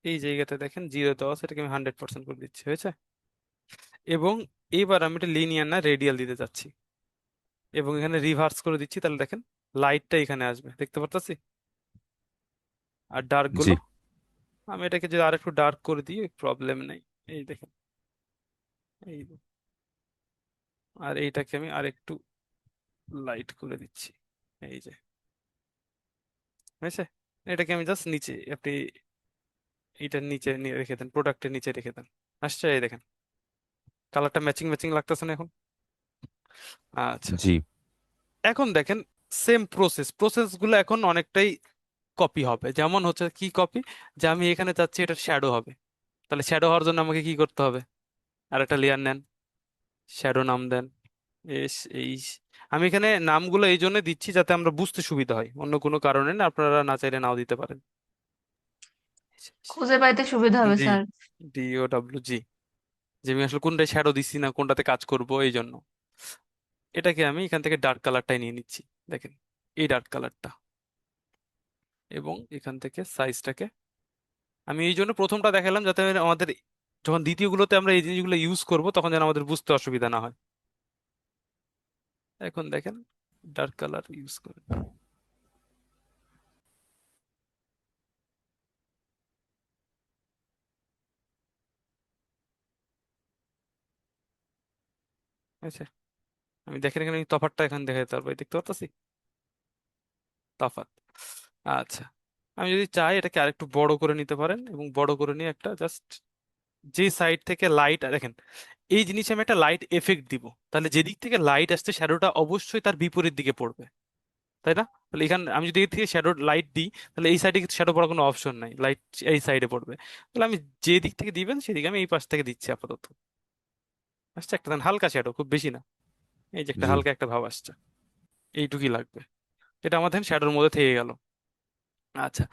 এই জায়গাতে দেখেন জিরো দেওয়া আছে, এটাকে আমি 100% করে দিচ্ছি, হয়েছে? এবং এবার আমি এটা লিনিয়ার না রেডিয়াল দিতে চাচ্ছি, এবং এখানে রিভার্স করে দিচ্ছি, তাহলে দেখেন লাইটটা এখানে আসবে, দেখতে পারতাছি। আর ডার্ক জি। গুলো আমি এটাকে যদি আরেকটু ডার্ক করে দিই, প্রবলেম নেই। এই দেখেন, এই, আর এইটাকে আমি আরেকটু লাইট করে দিচ্ছি, এই যে, হয়েছে? এটাকে আমি জাস্ট নিচে, আপনি এইটার নিচে নিয়ে রেখে দেন, প্রোডাক্টের নিচে রেখে দেন, আসছে? এই দেখেন কালারটা ম্যাচিং ম্যাচিং লাগতেছে না এখন? আচ্ছা, জি। এখন দেখেন সেম প্রসেস, প্রসেস গুলো এখন অনেকটাই কপি হবে। যেমন হচ্ছে কি কপি, যে আমি এখানে চাচ্ছি এটা শ্যাডো হবে, তাহলে শ্যাডো হওয়ার জন্য আমাকে কি করতে হবে, আর একটা লেয়ার নেন, শ্যাডো নাম দেন, এস এইচ। আমি এখানে নামগুলো এই জন্য দিচ্ছি যাতে আমরা বুঝতে সুবিধা হয়, অন্য কোনো কারণে না, আপনারা না চাইলে নাও দিতে পারেন। খুঁজে পাইতে সুবিধা হবে জি, স্যার। DOWG, যে আমি আসলে কোনটায় শ্যাডো দিচ্ছি না কোনটাতে কাজ করব এই জন্য। এটাকে আমি এখান থেকে ডার্ক কালারটাই নিয়ে নিচ্ছি, দেখেন এই ডার্ক কালারটা, এবং এখান থেকে সাইজটাকে আমি এই জন্য প্রথমটা দেখালাম যাতে আমাদের যখন দ্বিতীয়গুলোতে আমরা এই জিনিসগুলো ইউজ করব তখন যেন আমাদের বুঝতে অসুবিধা না হয়। এখন দেখেন ডার্ক কালার ইউজ করে, আচ্ছা আমি দেখেন এখানে আমি তফাৎটা এখানে দেখাতে পারবো, এই দেখতে পারতাছি তফাৎ। আচ্ছা, আমি যদি চাই এটাকে আরেকটু বড় করে নিতে পারেন, এবং বড় করে নিয়ে একটা জাস্ট যে সাইড থেকে লাইট দেখেন, এই জিনিসে আমি একটা লাইট এফেক্ট দিব, তাহলে যেদিক থেকে লাইট আসছে শ্যাডোটা অবশ্যই তার বিপরীত দিকে পড়বে, তাই না? তাহলে এখানে আমি যদি এর থেকে শ্যাডো লাইট দিই, তাহলে এই সাইডে শ্যাডো পড়ার কোনো অপশন নাই, লাইট এই সাইডে পড়বে। তাহলে আমি যে দিক থেকে দিবেন সেদিকে আমি এই পাশ থেকে দিচ্ছি আপাতত। আসছে একটা দেন হালকা শ্যাডো, খুব বেশি না, এই যে একটা জি, হালকা একটা ভাব আসছে, এইটুকুই লাগবে। এটা আমাদের শ্যাডোর মধ্যে থেকে গেল। আচ্ছা,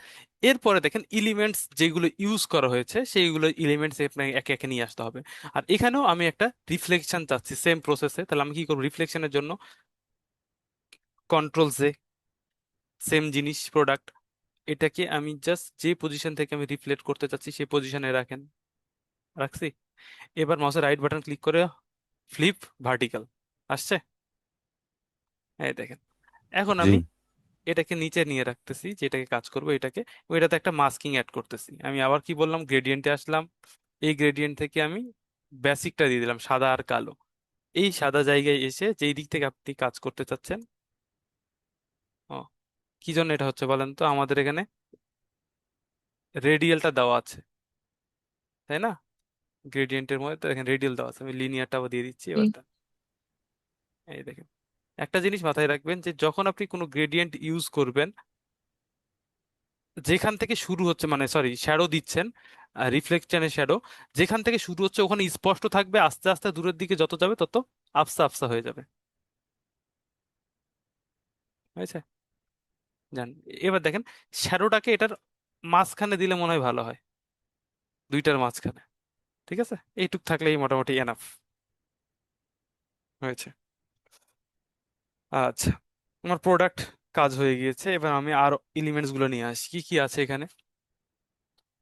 এরপরে দেখেন এলিমেন্টস যেগুলো ইউজ করা হয়েছে সেইগুলো এলিমেন্টস আপনাকে একে একে নিয়ে আসতে হবে। আর এখানেও আমি একটা রিফ্লেকশন চাচ্ছি সেম প্রসেসে, তাহলে আমি কি করবো, রিফ্লেকশনের জন্য কন্ট্রোল জে, সেম জিনিস প্রোডাক্ট, এটাকে আমি জাস্ট যে পজিশন থেকে আমি রিফ্লেক্ট করতে চাচ্ছি সেই পজিশনে রাখেন, রাখছি। এবার মাউসের রাইট বাটন ক্লিক করে ফ্লিপ ভার্টিক্যাল, আসছে, এই দেখেন। এখন জি, আমি এটাকে নিচে নিয়ে রাখতেছি, যেটাকে কাজ করবো এটাকে, ওইটাতে একটা মাস্কিং অ্যাড করতেছি। আমি আবার কি বললাম, গ্রেডিয়েন্টে আসলাম, এই গ্রেডিয়েন্ট থেকে আমি বেসিকটা দিয়ে দিলাম সাদা আর কালো। এই সাদা জায়গায় এসে যেই দিক থেকে আপনি কাজ করতে চাচ্ছেন, ও কি জন্য এটা হচ্ছে বলেন তো, আমাদের এখানে রেডিয়ালটা দেওয়া আছে, তাই না? গ্রেডিয়েন্টের মধ্যে তো এখানে রেডিয়াল দেওয়া আছে, আমি লিনিয়ারটাও দিয়ে দিচ্ছি জি। এবার এই দেখেন। একটা জিনিস মাথায় রাখবেন যে যখন আপনি কোনো গ্রেডিয়েন্ট ইউজ করবেন, যেখান থেকে শুরু হচ্ছে, মানে সরি শ্যাডো দিচ্ছেন, রিফ্লেকশনের শ্যাডো যেখান থেকে শুরু হচ্ছে ওখানে স্পষ্ট থাকবে, আস্তে আস্তে দূরের দিকে যত যাবে তত আফসা আফসা হয়ে যাবে, হয়েছে? জান, এবার দেখেন শ্যাডোটাকে এটার মাঝখানে দিলে মনে হয় ভালো হয়, দুইটার মাঝখানে, ঠিক আছে? এইটুক থাকলেই মোটামুটি এনাফ হয়েছে। আচ্ছা, আমার প্রোডাক্ট কাজ হয়ে গিয়েছে, এবার আমি আর এলিমেন্টস গুলো নিয়ে আসি, কি কি আছে এখানে।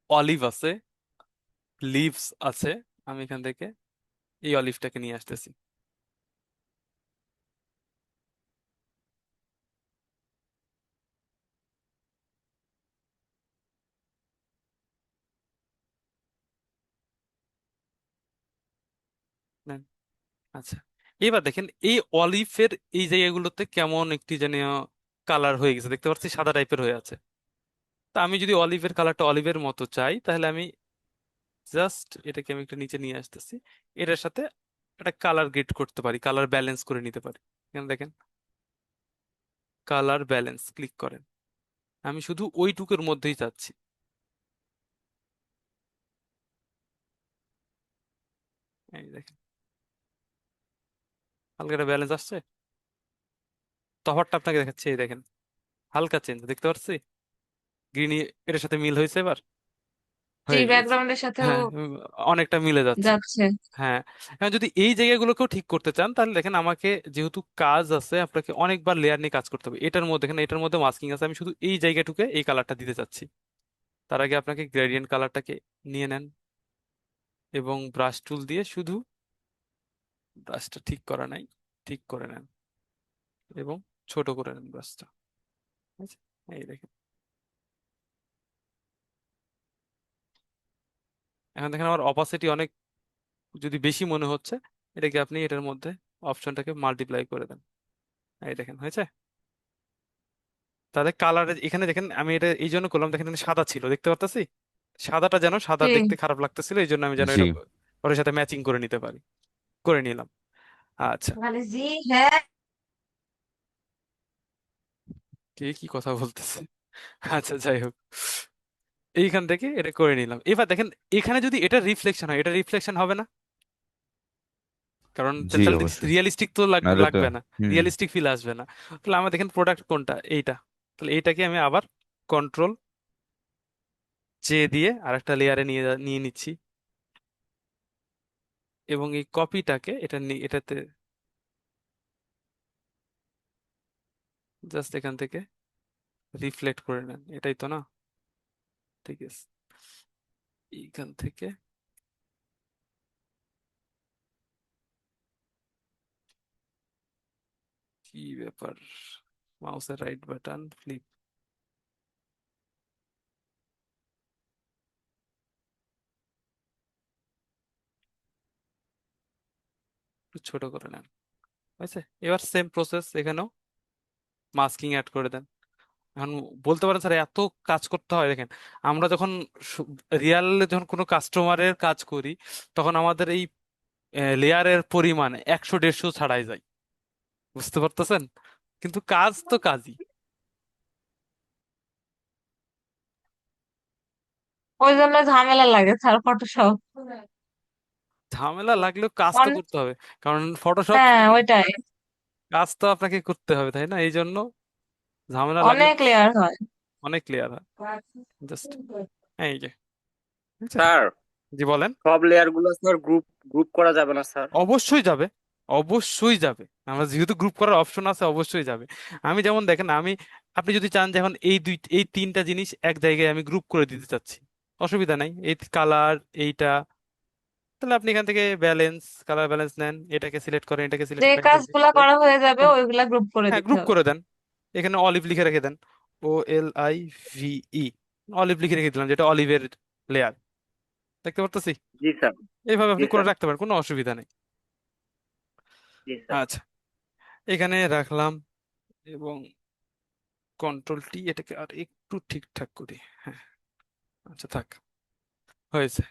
অলিভ আছে, লিভস আছে, আমি এখান থেকে এই অলিভটাকে নিয়ে আসতেছি। নেন। আচ্ছা, এবার দেখেন এই অলিভের এই জায়গাগুলোতে কেমন একটি যেন কালার হয়ে গেছে, দেখতে পাচ্ছি সাদা টাইপের হয়ে আছে। তা আমি যদি অলিভের কালারটা অলিভের মতো চাই, তাহলে আমি জাস্ট এটাকে আমি একটু নিচে নিয়ে আসতেছি, এটার সাথে একটা কালার গ্রেড করতে পারি, কালার ব্যালেন্স করে নিতে পারি। এখানে দেখেন কালার ব্যালেন্স ক্লিক করেন, আমি শুধু ওইটুকুর মধ্যেই চাচ্ছি, এই দেখেন হালকা একটা ব্যালেন্স আসছে, তফাৎটা আপনাকে দেখাচ্ছে, এই দেখেন হালকা চেঞ্জ দেখতে পাচ্ছি, গ্রিন এটার সাথে মিল হয়েছে, এবার জি, হয়ে গিয়েছে। ব্যাকগ্রাউন্ডের সাথেও হ্যাঁ, অনেকটা মিলে যাচ্ছে। যাচ্ছে। হ্যাঁ, এখন যদি এই জায়গাগুলোকেও ঠিক করতে চান তাহলে দেখেন আমাকে যেহেতু কাজ আছে আপনাকে অনেকবার লেয়ার নিয়ে কাজ করতে হবে, এটার মধ্যে এখানে এটার মধ্যে মাস্কিং আছে, আমি শুধু এই জায়গাটুকে এই কালারটা দিতে চাচ্ছি। তার আগে আপনাকে গ্রেডিয়েন্ট কালারটাকে নিয়ে নেন, এবং ব্রাশ টুল দিয়ে শুধু ব্রাশটা ঠিক করা নাই, ঠিক করে নেন, এবং ছোট করে নেন ব্রাশটা, এই দেখেন। এখন দেখেন আমার অপাসিটি অনেক যদি বেশি মনে হচ্ছে, এটাকে আপনি এটার মধ্যে অপশনটাকে মাল্টিপ্লাই করে দেন, এই দেখেন হয়েছে। তাহলে কালার এখানে দেখেন আমি এটা এই জন্য করলাম, দেখেন এখানে সাদা ছিল দেখতে পারতাছি, সাদাটা যেন সাদা জি। দেখতে খারাপ লাগতেছিল, এই জন্য আমি যেন জি, এটা ওর সাথে ম্যাচিং করে নিতে পারি, করে নিলাম। আচ্ছা, মানে জি, হ্যাঁ। কে কি কথা বলতেছে? আচ্ছা, যাই হোক, এইখান থেকে এটা করে নিলাম। এবার দেখেন, এখানে যদি এটা রিফ্লেকশন হয়, এটা রিফ্লেকশন হবে না, কারণ জি তাহলে অবশ্যই। রিয়েলিস্টিক তো নাহলে তো লাগবে না, হুম। রিয়েলিস্টিক ফিল আসবে না। তাহলে আমার দেখেন প্রোডাক্ট কোনটা, এইটা। তাহলে এইটাকে আমি আবার কন্ট্রোল জে দিয়ে আরেকটা লেয়ারে নিয়ে নিচ্ছি, এবং এই কপিটাকে এটাতে জাস্ট এখান থেকে রিফ্লেক্ট করে নেন, এটাই তো না? ঠিক আছে, এইখান থেকে কি ব্যাপার, মাউসের রাইট বাটন ফ্লিপ, একটু ছোট করে নেন, হয়েছে? এবার সেম প্রসেস এখানেও মাস্কিং অ্যাড করে দেন। এখন বলতে পারেন স্যার এত কাজ করতে হয়, দেখেন আমরা যখন রিয়াল যখন কোনো কাস্টমারের কাজ করি, তখন আমাদের এই লেয়ারের পরিমাণ 100 150 ছাড়াই যায়, বুঝতে পারতেছেন? কিন্তু কাজ তো কাজই। ওই জন্য ঝামেলা লাগে স্যার ফটোশপ। ঝামেলা লাগলেও কাজ তো অনেক। করতে হবে, কারণ ফটোশপ হ্যাঁ ওইটাই। কাজ তো আপনাকে করতে হবে, তাই না? এই জন্য ঝামেলা লাগলে অনেক লেয়ার হয়। অনেক ক্লিয়ার হয়। জাস্ট এই যে, বুঝছেন? স্যার, জি বলেন। সব লেয়ার গুলো স্যার গ্রুপ গ্রুপ করা যাবে না স্যার? অবশ্যই যাবে, অবশ্যই যাবে। আমরা যেহেতু গ্রুপ করার অপশন আছে, অবশ্যই যাবে। আমি যেমন দেখেন, আপনি যদি চান যে এখন এই তিনটা জিনিস এক জায়গায় আমি গ্রুপ করে দিতে চাচ্ছি, অসুবিধা নাই। এই কালার, এইটা, তাহলে আপনি এখান থেকে ব্যালেন্স, কালার ব্যালেন্স নেন, এটাকে সিলেক্ট করেন, এটাকে যে সিলেক্ট করেন, এটাকে কাজগুলা সিলেক্ট করেন। করা হয়ে যাবে ওইগুলা গ্রুপ করে হ্যাঁ, দিতে গ্রুপ হবে। করে দেন। এখানে অলিভ লিখে রেখে দেন, OLIVE, অলিভ লিখে রেখে দিলাম, যেটা অলিভের লেয়ার, দেখতে পারতেছি। জি স্যার। এইভাবে জি আপনি করে স্যার। রাখতে পারেন, কোনো অসুবিধা নেই। জি স্যার। আচ্ছা, এখানে রাখলাম, এবং কন্ট্রোল T, এটাকে আর একটু ঠিকঠাক করি। হ্যাঁ, আচ্ছা থাক, হয়েছে।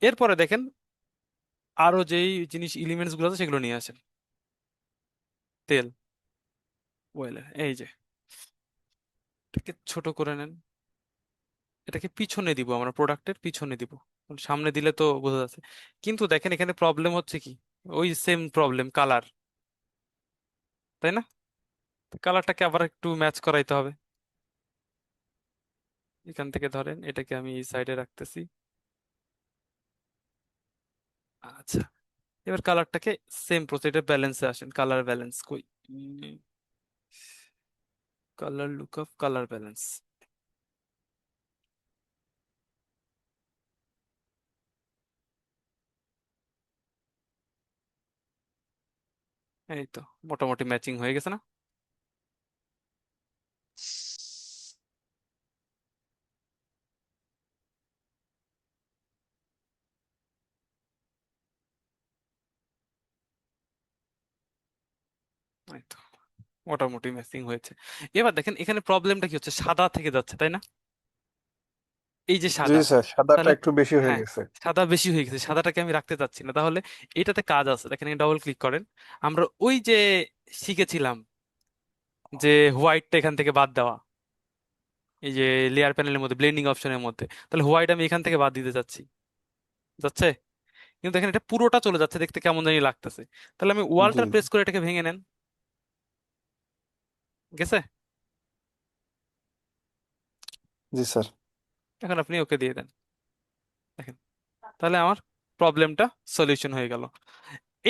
এরপরে দেখেন আরো যেই জিনিস এলিমেন্টস গুলো আছে সেগুলো নিয়ে আসেন। তেল, ওয়েলের, এই যে, এটাকে ছোট করে নেন, এটাকে পিছনে দিব, আমরা প্রোডাক্টের পিছনে দিব, সামনে দিলে তো বোঝা যাচ্ছে। কিন্তু দেখেন এখানে প্রবলেম হচ্ছে কি, ওই সেম প্রবলেম, কালার, তাই না? কালারটাকে আবার একটু ম্যাচ করাইতে হবে। এখান থেকে ধরেন এটাকে আমি এই সাইডে রাখতেছি। আচ্ছা, এবার কালারটাকে সেম প্রসিডার, ব্যালেন্সে আসেন, কালার ব্যালেন্স কই, কালার লুকআপ, কালার ব্যালেন্স, এই তো মোটামুটি ম্যাচিং হয়ে গেছে না? এই তো মোটামুটি ম্যাচিং হয়েছে। এবার দেখেন এখানে প্রবলেমটা কি হচ্ছে, সাদা থেকে যাচ্ছে, তাই না? এই যে জি সাদা, স্যার, সাদাটা তাহলে একটু বেশি হয়ে হ্যাঁ, গেছে। সাদা বেশি হয়ে গেছে, সাদাটাকে আমি রাখতে চাচ্ছি না। তাহলে এটাতে কাজ আছে, দেখেন ডাবল ক্লিক করেন। আমরা ওই যে শিখেছিলাম যে হোয়াইটটা এখান থেকে বাদ দেওয়া, এই যে লেয়ার প্যানেলের মধ্যে ব্লেন্ডিং অপশনের মধ্যে, তাহলে হোয়াইট আমি এখান থেকে বাদ দিতে চাচ্ছি, যাচ্ছে? কিন্তু দেখেন এটা পুরোটা চলে যাচ্ছে, দেখতে কেমন জানি লাগতেছে। তাহলে আমি জি ওয়ালটার জি। প্রেস করে এটাকে ভেঙে নেন, গেছে? জি স্যার। এখন আপনি ওকে দিয়ে দেন, দেখেন, তাহলে আমার প্রবলেমটা সলিউশন হয়ে গেল।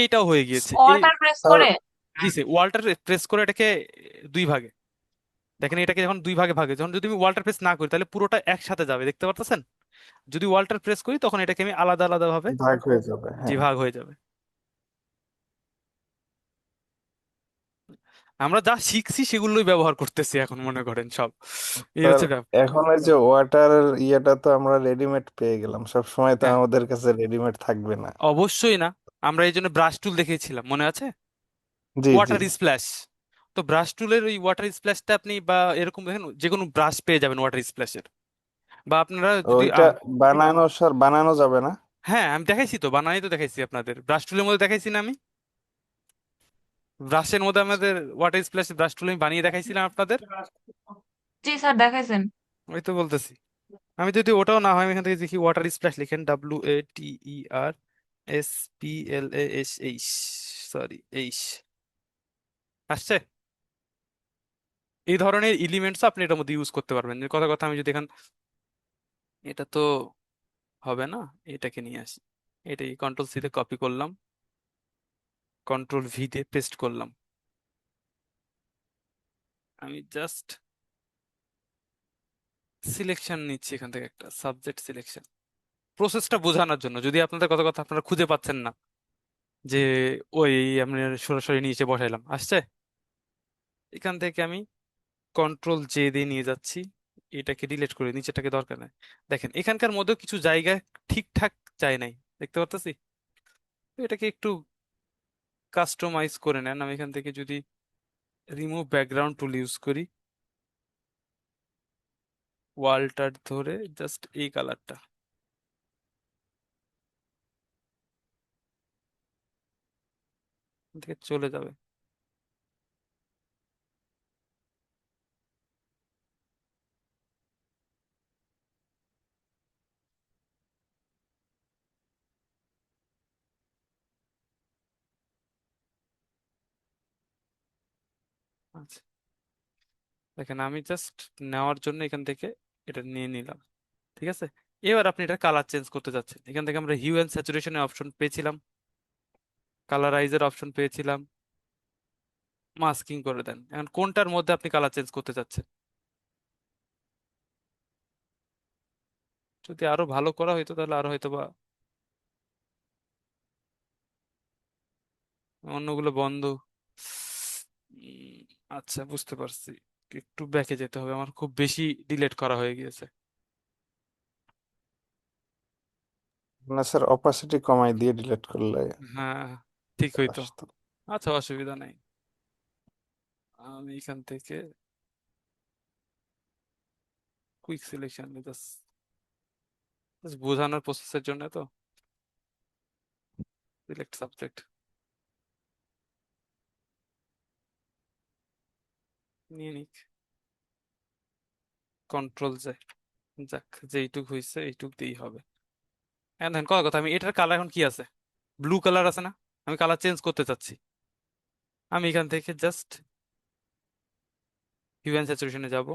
এইটাও হয়ে গিয়েছে। এই অল্টার প্রেস স্যার, করে। জি স্যার, ওয়াল্টার প্রেস করে এটাকে দুই ভাগে, দেখেন এটাকে যখন দুই ভাগে ভাগে, যখন যদি আমি ওয়াল্টার প্রেস না করি তাহলে পুরোটা একসাথে যাবে, দেখতে পারতেছেন? যদি ওয়াল্টার প্রেস করি তখন এটাকে আমি আলাদা আলাদা ভাবে, ভাগ হয়ে যাবে, জি, হ্যাঁ। ভাগ হয়ে যাবে। আমরা যা শিখছি সেগুলোই ব্যবহার করতেছি এখন, মনে করেন সব, এই স্যার, হচ্ছে ব্যাপার। এখন ওই যে ওয়াটার ইয়েটা তো আমরা রেডিমেড পেয়ে গেলাম, সব সময় তো হ্যাঁ, আমাদের কাছে রেডিমেড থাকবে না। অবশ্যই না। আমরা এই জন্য ব্রাশ টুল দেখিয়েছিলাম, মনে আছে? জি জি। ওয়াটার স্প্ল্যাশ, তো ব্রাশ টুলের ওই ওয়াটার স্প্ল্যাশটা আপনি বা এরকম দেখেন যে কোনো ব্রাশ পেয়ে যাবেন ওয়াটার স্প্ল্যাশের। বা আপনারা যদি ওইটা বানানো স্যার, বানানো যাবে না? হ্যাঁ, আমি দেখাইছি তো, বানাই তো দেখাইছি আপনাদের, ব্রাশ টুলের মধ্যে দেখাইছি না আমি? ব্রাশের মধ্যে আমাদের ওয়াটার স্প্ল্যাশ ব্রাশ টুল আমি বানিয়ে দেখাইছিলাম আপনাদের। জি স্যার, দেখাইছেন। ওই তো বলতেছি। আমি যদি ওটাও না হয় আমি এখান থেকে দেখি ওয়াটার স্প্ল্যাশ লিখেন, WATERSPLASH, সরি এইচ, আসছে। এই ধরনের এলিমেন্টস আপনি এটার মধ্যে ইউজ করতে পারবেন। যে কথা কথা আমি যদি এখান, এটা তো হবে না, এটাকে নিয়ে আসি, এটাই কন্ট্রোল সি তে কপি করলাম, কন্ট্রোল ভি দিয়ে পেস্ট করলাম। আমি জাস্ট সিলেকশন নিচ্ছি এখান থেকে, একটা সাবজেক্ট সিলেকশন, প্রসেসটা বোঝানোর জন্য, যদি আপনাদের কথা কথা আপনারা খুঁজে পাচ্ছেন না যে ওই আমি সরাসরি নিচে বসাইলাম, আসছে। এখান থেকে আমি কন্ট্রোল জে দিয়ে নিয়ে যাচ্ছি, এটাকে ডিলিট করে, নিচেটাকে দরকার নেই। দেখেন এখানকার মধ্যে কিছু জায়গায় ঠিকঠাক যায় নাই, দেখতে পারতেছি। তো এটাকে একটু কাস্টমাইজ করে নেন। আমি এখান থেকে যদি রিমুভ ব্যাকগ্রাউন্ড টুল ইউজ করি, ওয়ালটার ধরে জাস্ট এই কালারটা থেকে চলে যাবে। আচ্ছা, দেখেন আমি জাস্ট নেওয়ার জন্য এখান থেকে এটা নিয়ে নিলাম, ঠিক আছে। এবার আপনি এটা কালার চেঞ্জ করতে যাচ্ছেন, এখান থেকে আমরা হিউ অ্যান্ড স্যাচুরেশনের অপশন পেয়েছিলাম, কালারাইজের অপশন পেয়েছিলাম, মাস্কিং করে দেন। এখন কোনটার মধ্যে আপনি কালার চেঞ্জ করতে চাচ্ছেন? যদি আরো ভালো করা হইতো তাহলে আরো হয়তো বা, অন্যগুলো বন্ধ। উম, আচ্ছা বুঝতে পারছি, একটু ব্যাকে যেতে হবে, আমার খুব বেশি ডিলেট করা হয়ে গিয়েছে। না স্যার, অপাসিটি কমাই দিয়ে ডিলিট করলে হ্যাঁ, ঠিক হইতো। আসতো। আচ্ছা অসুবিধা নাই, আমি এখান থেকে কুইক সিলেকশন জাস্ট বোঝানোর প্রসেসের জন্য তো, সিলেক্ট সাবজেক্ট নিয়ে নিক, কন্ট্রোল যায়, যাক যেইটুক হয়েছে এইটুক দিয়েই হবে। এখন দেখেন কথা কথা, আমি এটার কালার এখন কি আছে, ব্লু কালার আছে না, আমি কালার চেঞ্জ করতে চাচ্ছি। আমি এখান থেকে জাস্ট হিউ অ্যান্ড স্যাচুরেশনে যাব,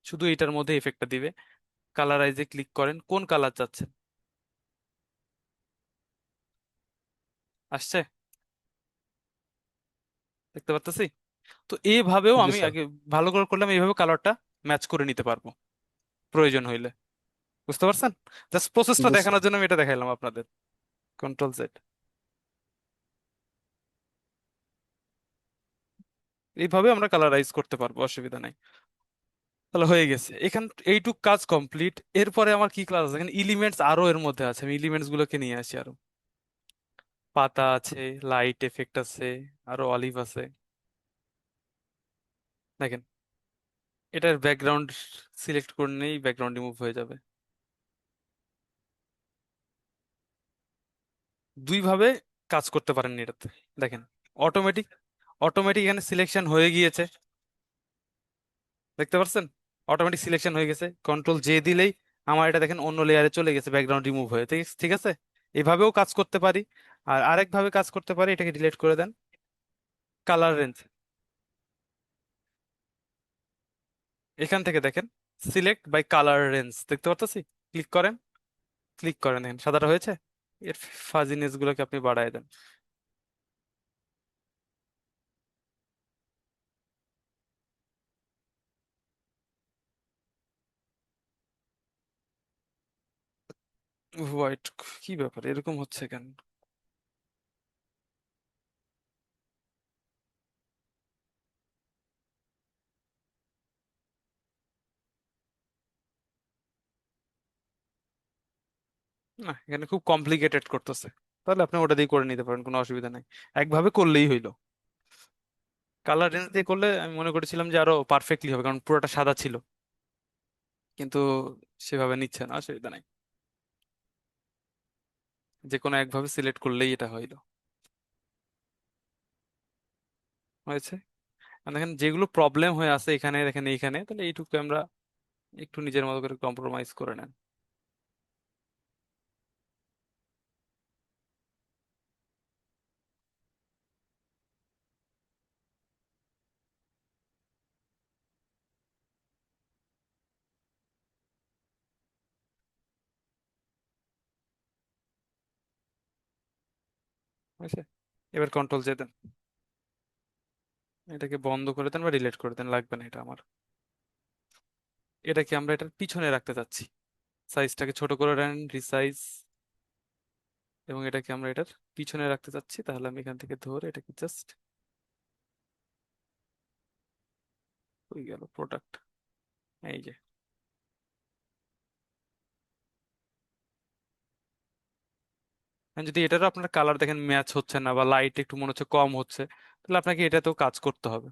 শুধু এটার মধ্যে এফেক্টটা দিবে। কালারাইজে ক্লিক করেন, কোন কালার চাচ্ছেন, আসছে, দেখতে পারতেছি। তো এইভাবেও জি আমি স্যার। আগে ভালো করে করলাম, এইভাবে কালারটা ম্যাচ করে নিতে পারবো প্রয়োজন হইলে, বুঝতে পারছেন। জাস্ট প্রসেসটা জি স্যার। দেখানোর জন্য আমি এটা দেখাইলাম আপনাদের। কন্ট্রোল জেড, এইভাবে আমরা কালারাইজ করতে পারবো, অসুবিধা নাই। তাহলে হয়ে গেছে এখান, এইটুক কাজ কমপ্লিট। এরপরে আমার কি ক্লাস আছে, এখানে এলিমেন্টস আরো এর মধ্যে আছে, আমি এলিমেন্টস গুলোকে নিয়ে আসি আরো। পাতা আছে, লাইট এফেক্ট আছে, আরো অলিভ আছে। দেখেন এটার ব্যাকগ্রাউন্ড সিলেক্ট করলেই ব্যাকগ্রাউন্ড রিমুভ হয়ে যাবে। দুই ভাবে কাজ করতে পারেন এটাতে। দেখেন অটোমেটিক, অটোমেটিক এখানে সিলেকশন হয়ে গিয়েছে, দেখতে পাচ্ছেন, অটোমেটিক সিলেকশন হয়ে গেছে। কন্ট্রোল জে দিলেই আমার এটা দেখেন অন্য লেয়ারে চলে গেছে, ব্যাকগ্রাউন্ড রিমুভ হয়ে, ঠিক ঠিক আছে। এভাবেও কাজ করতে পারি। আর আরেক ভাবে কাজ করতে পারি, এটাকে ডিলিট করে দেন, কালার রেঞ্জ, এখান থেকে দেখেন সিলেক্ট বাই কালার রেঞ্জ, দেখতে পাচ্ছি, ক্লিক করেন, ক্লিক করেন, দেখেন সাদাটা হয়েছে। এর ফাজিনেস গুলোকে আপনি বাড়ায় দেন। হোয়াইট, কি ব্যাপার এরকম হচ্ছে কেন? না এখানে খুব কমপ্লিকেটেড করতেছে, তাহলে আপনি ওটা দিয়ে করে নিতে পারেন, কোনো অসুবিধা নাই, একভাবে করলেই হইলো। কালার রেঞ্জ দিয়ে করলে আমি মনে করেছিলাম যে আরো পারফেক্টলি হবে, কারণ পুরোটা সাদা ছিল, কিন্তু সেভাবে নিচ্ছে না, অসুবিধা নাই, যে কোনো একভাবে সিলেক্ট করলেই এটা হইলো, হয়েছে। মানে দেখেন যেগুলো প্রবলেম হয়ে আছে এখানে দেখেন এইখানে, তাহলে এইটুকু আমরা একটু নিজের মতো করে কম্প্রোমাইজ করে নেন। বুঝছে? এবার কন্ট্রোল জে দেন, এটাকে বন্ধ করে দেন বা ডিলিট করে দেন, লাগবে না এটা আমার। এটাকে আমরা এটার পিছনে রাখতে চাচ্ছি, সাইজটাকে ছোট করে দেন, রিসাইজ, এবং এটাকে আমরা এটার পিছনে রাখতে চাচ্ছি। তাহলে আমি এখান থেকে ধরে এটাকে জাস্ট, হয়ে গেল প্রোডাক্ট, এই যে। আর যদি এটারও আপনার কালার দেখেন ম্যাচ হচ্ছে না বা লাইট একটু মনে হচ্ছে কম হচ্ছে, তাহলে আপনাকে এটাতেও কাজ করতে হবে।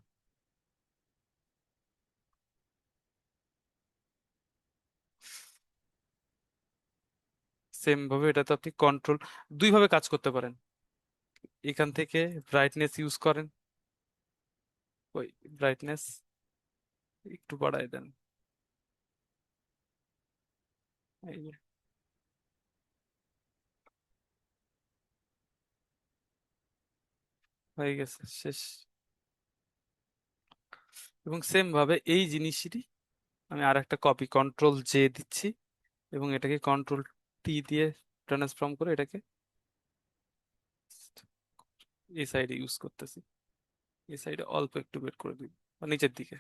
সেম ভাবে এটাতে আপনি কন্ট্রোল দুই ভাবে কাজ করতে পারেন। এখান থেকে ব্রাইটনেস ইউজ করেন, ওই ব্রাইটনেস একটু বাড়ায় দেন, এই যে, হয়ে গেছে, শেষ। এবং সেম ভাবে এই জিনিসটি আমি আর একটা কপি কন্ট্রোল জে দিচ্ছি, এবং এটাকে কন্ট্রোল টি দিয়ে ট্রান্সফর্ম করে এটাকে এই সাইডে ইউজ করতেছি। এই সাইডে অল্প একটু বের করে দিই বা নিচের দিকে।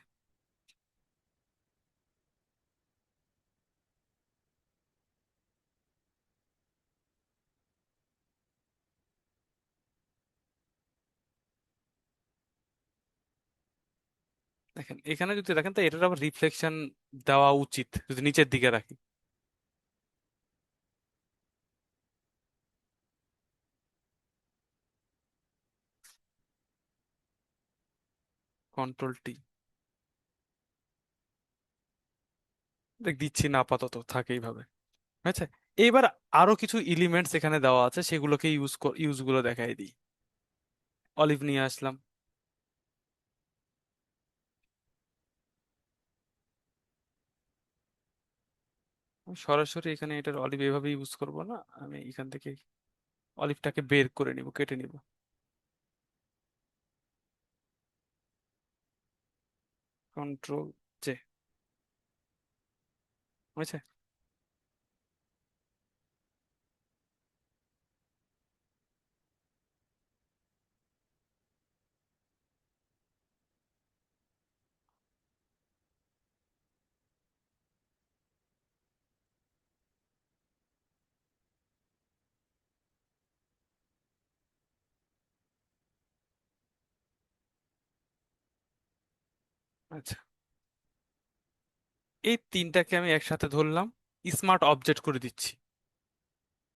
দেখেন এখানে যদি দেখেন তো এটার আবার রিফ্লেকশন দেওয়া উচিত যদি নিচের দিকে রাখি। কন্ট্রোল টি দেখ দিচ্ছি না, আপাতত থাকে এইভাবে। আচ্ছা, এইবার আরো কিছু এলিমেন্টস এখানে দেওয়া আছে, সেগুলোকে ইউজ গুলো দেখাই দিই। অলিভ নিয়ে আসলাম, আমি সরাসরি এখানে এটার অলিভ এভাবে ইউজ করব না, আমি এখান থেকে অলিভটাকে বের করে নিব, কেটে নিব। কন্ট্রোল জে, বুঝছে? আচ্ছা, এই তিনটাকে আমি একসাথে ধরলাম, স্মার্ট অবজেক্ট করে দিচ্ছি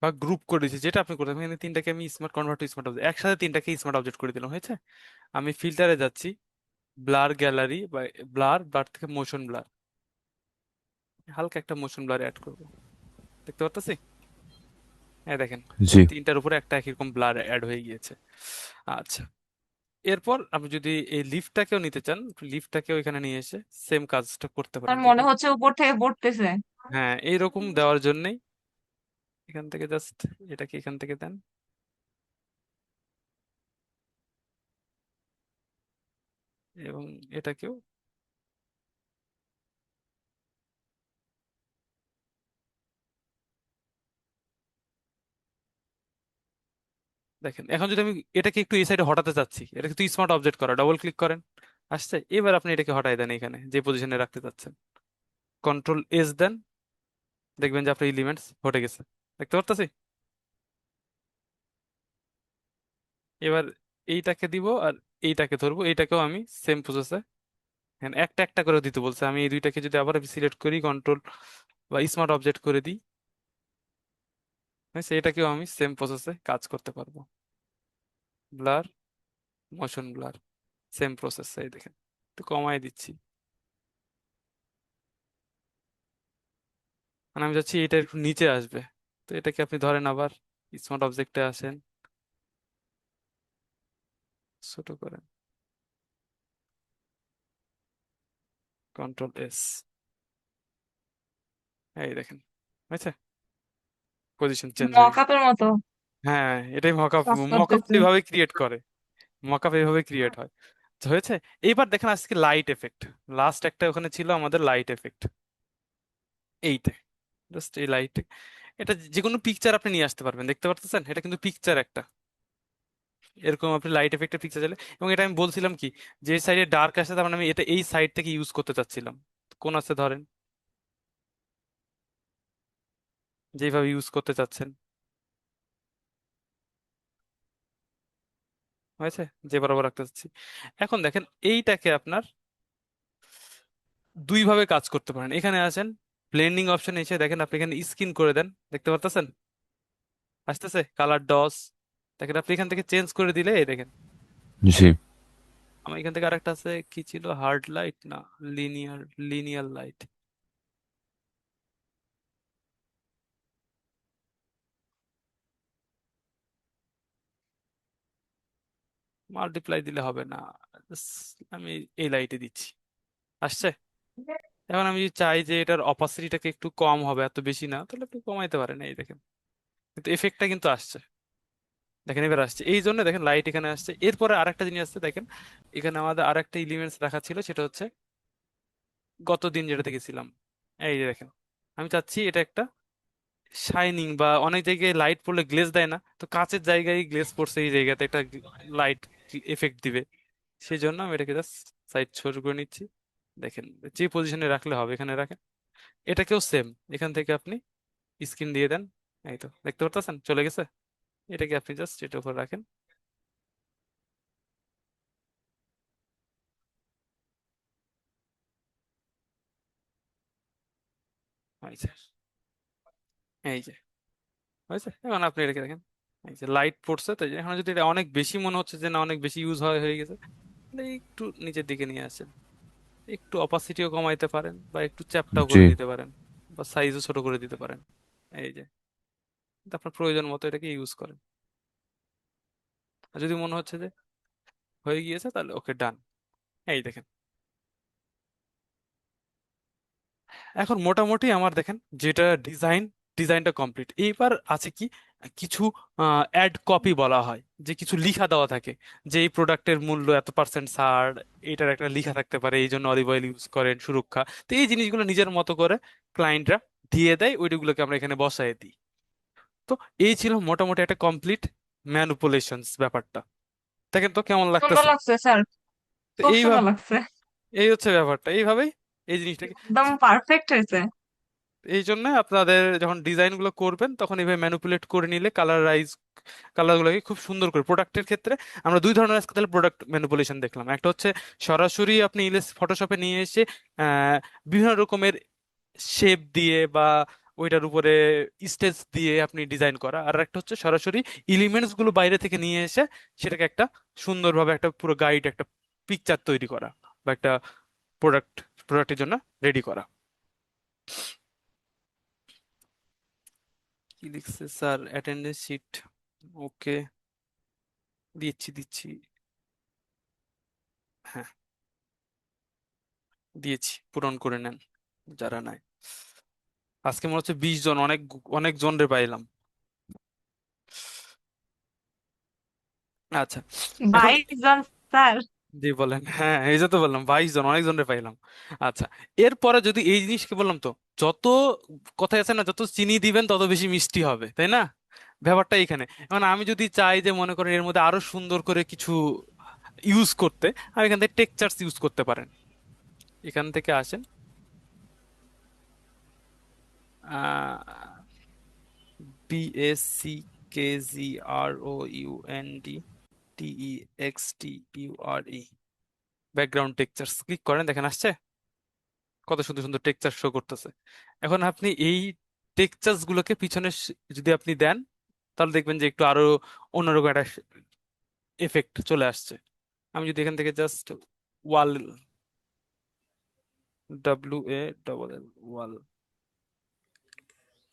বা গ্রুপ করে দিচ্ছি, যেটা আপনি করতে এখানে তিনটাকে আমি smart convert to smart object, একসাথে তিনটাকে স্মার্ট অবজেক্ট করে দিলাম, হয়েছে? আমি ফিল্টারে যাচ্ছি, ব্লার গ্যালারি বা ব্লার, ব্লার থেকে মোশন ব্লার, হালকা একটা মোশন ব্লার অ্যাড করব, দেখতে পারতেছি? হ্যাঁ দেখেন, জি। তিনটার উপরে একটা একই রকম ব্লার অ্যাড হয়ে গিয়েছে। আচ্ছা, এরপর আপনি যদি এই লিফটটাকেও নিতে চান, লিফটটাকেও এখানে নিয়ে এসে সেম কাজটা করতে তার পারেন, মনে দেখেন। হচ্ছে উপর থেকে পড়তেছে। হ্যাঁ, এইরকম দেওয়ার জন্যই এখান থেকে জাস্ট এটাকে এখান থেকে দেন, এবং এটাকেও দেখেন। এখন যদি আমি এটাকে একটু এই সাইডে হটাতে চাচ্ছি, এটাকে তো স্মার্ট অবজেক্ট করা, ডবল ক্লিক করেন, আসছে। এবার আপনি এটাকে হটাই দেন এখানে যে পজিশনে রাখতে চাচ্ছেন, কন্ট্রোল এস দেন, দেখবেন যে আপনার এলিমেন্টস হটে গেছে, দেখতে পারতেছি? এবার এইটাকে দিব আর এইটাকে ধরবো, এইটাকেও আমি সেম প্রসেসে একটা একটা করে দিতে বলছে, আমি এই দুইটাকে যদি আবার সিলেক্ট করি, কন্ট্রোল বা স্মার্ট অবজেক্ট করে দিই, হয়েছে? এটাকেও আমি সেম প্রসেসে কাজ করতে পারবো, blur, motion blur, same process. এই দেখেন, একটু কমাই দিচ্ছি, মানে আমি চাচ্ছি এটা একটু নিচে আসবে। তো এটাকে আপনি ধরেন আবার স্মার্ট অবজেক্টে আসেন, ছোট করেন, Ctrl+S, এই দেখেন হয়েছে, পজিশন চেঞ্জ হয়ে গেছে। মকআপের মতো হ্যাঁ, এটাই মকআপ। কাজ মকআপ করতেছে। এইভাবে ক্রিয়েট করে, মকআপ এইভাবে ক্রিয়েট হয়। তো হয়েছে। এইবার দেখেন আজকে লাইট এফেক্ট, লাস্ট একটা ওখানে ছিল আমাদের লাইট এফেক্ট, এইতে জাস্ট এই লাইট, এটা যে কোনো পিকচার আপনি নিয়ে আসতে পারবেন, দেখতে পারতেছেন এটা কিন্তু পিকচার একটা, এরকম আপনি লাইট এফেক্টের পিকচার চাইলে। এবং এটা আমি বলছিলাম কি, যে সাইডে ডার্ক আসে তার মানে আমি এটা এই সাইড থেকে ইউজ করতে চাচ্ছিলাম। কোন আছে ধরেন, যেভাবে ইউজ করতে চাচ্ছেন, হয়েছে, যে বরাবর রাখতে চাচ্ছি। এখন দেখেন এইটাকে আপনার দুই ভাবে কাজ করতে পারেন। এখানে আছেন ব্লেন্ডিং অপশন, এসে দেখেন আপনি এখানে স্কিন করে দেন, দেখতে পারতেছেন আসতেছে কালার ডস, দেখেন আপনি এখান থেকে চেঞ্জ করে দিলে এই দেখেন। জি। আমার এখান থেকে আরেকটা আছে, কি ছিল, হার্ড লাইট না লিনিয়ার, লিনিয়ার লাইট, মাল্টিপ্লাই দিলে হবে না, আমি এই লাইটে দিচ্ছি, আসছে। এখন আমি যদি চাই যে এটার অপাসিটিটাকে একটু কম হবে, এত বেশি না, তাহলে একটু কমাইতে পারেন, এই দেখেন, কিন্তু এফেক্টটা কিন্তু আসছে, দেখেন এবার আসছে। এই জন্য দেখেন লাইট এখানে আসছে। এরপরে আরেকটা জিনিস আসছে দেখেন, এখানে আমাদের আরেকটা এলিমেন্টস রাখা ছিল, সেটা হচ্ছে গত দিন যেটা দেখেছিলাম, এই যে দেখেন, আমি চাচ্ছি এটা একটা শাইনিং, বা অনেক জায়গায় লাইট পড়লে গ্লেজ দেয় না, তো কাঁচের জায়গায় গ্লেজ পড়ছে, এই জায়গাতে একটা লাইট এফেক্ট দিবে, সেই জন্য আমি এটাকে জাস্ট সাইড ছোট করে নিচ্ছি। দেখেন যে পজিশনে রাখলে হবে এখানে রাখেন। এটাকেও সেম, এখান থেকে আপনি স্ক্রিন দিয়ে দেন, এই তো দেখতে পারতেছেন চলে গেছে। এটাকে আপনি জাস্ট এটার উপর রাখেন, এই যে, এই যে হয়েছে। এখন আপনি এটাকে দেখেন, এই যে লাইট পড়ছে, তো এখন যদি এটা অনেক বেশি মনে হচ্ছে যে না অনেক বেশি ইউজ হয়ে গেছে, তাহলে একটু নিচের দিকে নিয়ে আসেন, একটু অপাসিটিও কমাইতে পারেন, বা একটু চ্যাপটাও জি। করে দিতে পারেন, বা সাইজও ছোট করে দিতে পারেন, এই যে, আপনার প্রয়োজন মতো এটাকে ইউজ করেন। আর যদি মনে হচ্ছে যে হয়ে গিয়েছে, তাহলে ওকে ডান, এই দেখেন। এখন মোটামুটি আমার দেখেন যেটা ডিজাইনটা কমপ্লিট। এইবার আছে কি, কিছু অ্যাড কপি বলা হয়, যে কিছু লিখা দেওয়া থাকে, যে এই প্রোডাক্টের মূল্য এত% ছাড়, এটার একটা লিখা থাকতে পারে, এই জন্য অলিভ অয়েল ইউজ করেন, সুরক্ষা। তো এই জিনিসগুলো নিজের মতো করে ক্লায়েন্টরা দিয়ে দেয়, ওইগুলোকে আমরা এখানে বসায় দিই। তো এই ছিল মোটামুটি একটা কমপ্লিট ম্যানুপুলেশনস ব্যাপারটা। দেখেন তো কেমন সুন্দর লাগতেছে। লাগছে স্যার, তো খুব সুন্দর এইভাবে, লাগছে, এই হচ্ছে ব্যাপারটা, এইভাবেই এই জিনিসটাকে। একদম পারফেক্ট হয়েছে। এই জন্য আপনাদের যখন ডিজাইন গুলো করবেন তখন এইভাবে ম্যানিপুলেট করে নিলে কালার গুলোকে খুব সুন্দর করে, প্রোডাক্টের ক্ষেত্রে আমরা দুই ধরনের আজকে তাহলে প্রোডাক্ট ম্যানিপুলেশন দেখলাম। একটা হচ্ছে সরাসরি আপনি ফটোশপে নিয়ে এসে আহ, বিভিন্ন রকমের শেপ দিয়ে বা ওইটার উপরে স্টেচ দিয়ে আপনি ডিজাইন করা, আর একটা হচ্ছে সরাসরি এলিমেন্টস গুলো বাইরে থেকে নিয়ে এসে সেটাকে একটা সুন্দরভাবে একটা পুরো গাইড, একটা পিকচার তৈরি করা, বা একটা প্রোডাক্ট প্রোডাক্টের জন্য রেডি করা। কি লিখছে স্যার, অ্যাটেন্ডেন্স শিট, ওকে, দিচ্ছি, হ্যাঁ দিয়েছি, পূরণ করে নেন যারা নাই। আজকে মনে হচ্ছে 20 জন, অনেক অনেক জন রে পাইলাম। আচ্ছা, এখন 22 জন স্যার? জি বলেন, হ্যাঁ এই যে তো বললাম 22 জন, অনেক জন রে পাইলাম। আচ্ছা, এরপরে যদি এই জিনিসকে বললাম তো, যত কথাই আছে না, যত চিনি দিবেন তত বেশি মিষ্টি হবে, তাই না? ব্যাপারটা এখানে। এখন আমি যদি চাই যে মনে করেন এর মধ্যে আরো সুন্দর করে কিছু ইউজ করতে, আমি এখান থেকে টেক্সচার্স ইউজ করতে পারেন। এখান থেকে আসেন, BACKGROUND ব্যাকগ্রাউন্ড টেক্সচার্স ক্লিক করেন, দেখেন আসছে কত সুন্দর সুন্দর টেক্সচার শো করতেছে। এখন আপনি এই টেক্সচার্স গুলোকে পিছনে যদি আপনি দেন, তাহলে দেখবেন যে একটু আরো অন্যরকম একটা এফেক্ট চলে আসছে। আমি যদি এখান থেকে জাস্ট ওয়াল, WALL ওয়াল,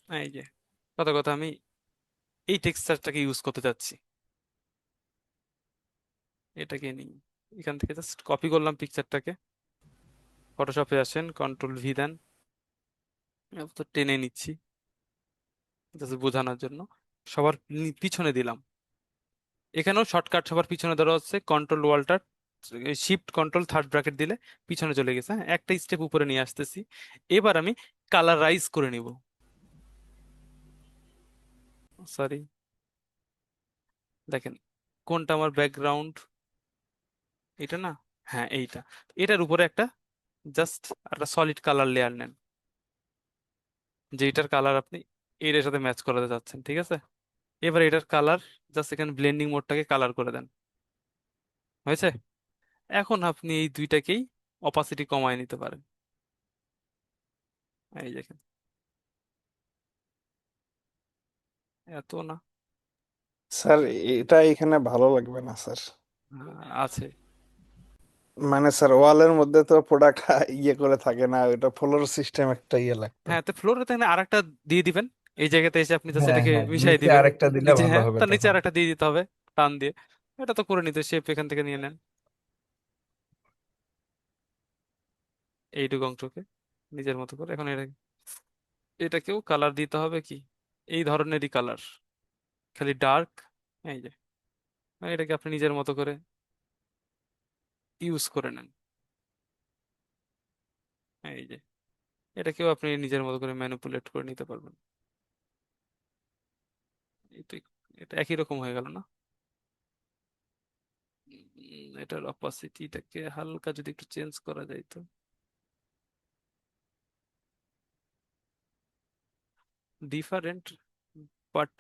এই যে, কথা কথা আমি এই টেক্সচারটাকে ইউজ করতে চাচ্ছি, এটাকে নিই, এখান থেকে জাস্ট কপি করলাম পিকচারটাকে, ফটোশপে আসেন, কন্ট্রোল V দেন। তো টেনে নিচ্ছি জাস্ট বোঝানোর জন্য। সবার পিছনে দিলাম। এখানেও শর্টকাট সবার পিছনে ধরা হচ্ছে control Shift Ctrl 3rd bracket দিলে পিছনে চলে গেছে। হ্যাঁ, একটা স্টেপ উপরে নিয়ে আসতেছি। এবার আমি কালারাইজ করে নিব। সরি, দেখেন কোনটা আমার ব্যাকগ্রাউন্ড, এটা না? হ্যাঁ, এইটা। এটার উপরে একটা জাস্ট একটা সলিড কালার লেয়ার নেন, যেটার কালার আপনি এটার সাথে ম্যাচ করাতে চাচ্ছেন, ঠিক আছে? এবার এটার কালার জাস্ট এখানে ব্লেন্ডিং মোডটাকে কালার করে দেন। হয়েছে? এখন আপনি এই দুইটাকেই অপাসিটি কমায় নিতে পারেন। এই দেখেন, এত না। স্যার এটা এখানে ভালো লাগবে না স্যার। আছে। মানে স্যার ওয়ালের মধ্যে তো প্রোডাক্ট ইয়ে করে থাকে না, ওটা ফ্লোর সিস্টেম একটা ইয়ে লাগতো। হ্যাঁ, তো ফ্লোরে তাহলে আরেকটা দিয়ে দিবেন। এই জায়গাতে এসে আপনি জাস্ট হ্যাঁ এটাকে হ্যাঁ, মিশাই নিচে দিবেন। আরেকটা দিলে নিচে, ভালো হ্যাঁ, হবে তার নিচে তখন। আরেকটা দিয়ে দিতে হবে টান দিয়ে। এটা তো করে নিতে শেপ এখান থেকে নিয়ে নেন, এইটুকু অংশকে নিজের মতো করে। এখন এটাকেও কালার দিতে হবে কি এই ধরনেরই কালার, খালি ডার্ক। এই যে এটাকে আপনি নিজের মতো করে ইউজ করে নেন। এই যে এটাকেও আপনি নিজের মতো করে ম্যানিপুলেট করে নিতে পারবেন। এটাই, এটা একই রকম হয়ে গেল না? এটার অপাসিটিটাকে হালকা যদি একটু চেঞ্জ করা যায় তো ডিফারেন্ট, বাট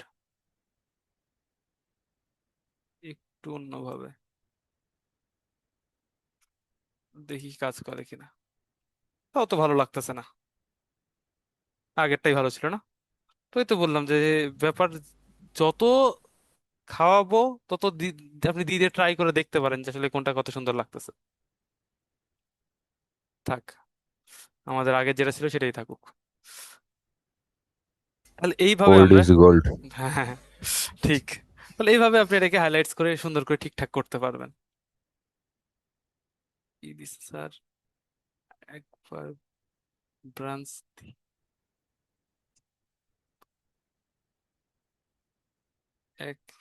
একটু অন্যভাবে দেখি কাজ করে কিনা। তাও তো ভালো লাগতেছে না, আগেরটাই ভালো ছিল না? তো এই তো বললাম যে ব্যাপার, যত খাওয়াবো তত আপনি দিয়ে ট্রাই করে দেখতে পারেন যে আসলে কোনটা কত সুন্দর লাগতেছে। থাক, আমাদের আগে যেটা ছিল সেটাই থাকুক। তাহলে এইভাবে ওল্ড আমরা, ইজ গোল্ড। হ্যাঁ হ্যাঁ হ্যাঁ, ঠিক। তাহলে এইভাবে আপনি এটাকে হাইলাইটস করে সুন্দর করে ঠিকঠাক করতে পারবেন। কি দিছে স্যার? একবার ব্রাঞ্চ,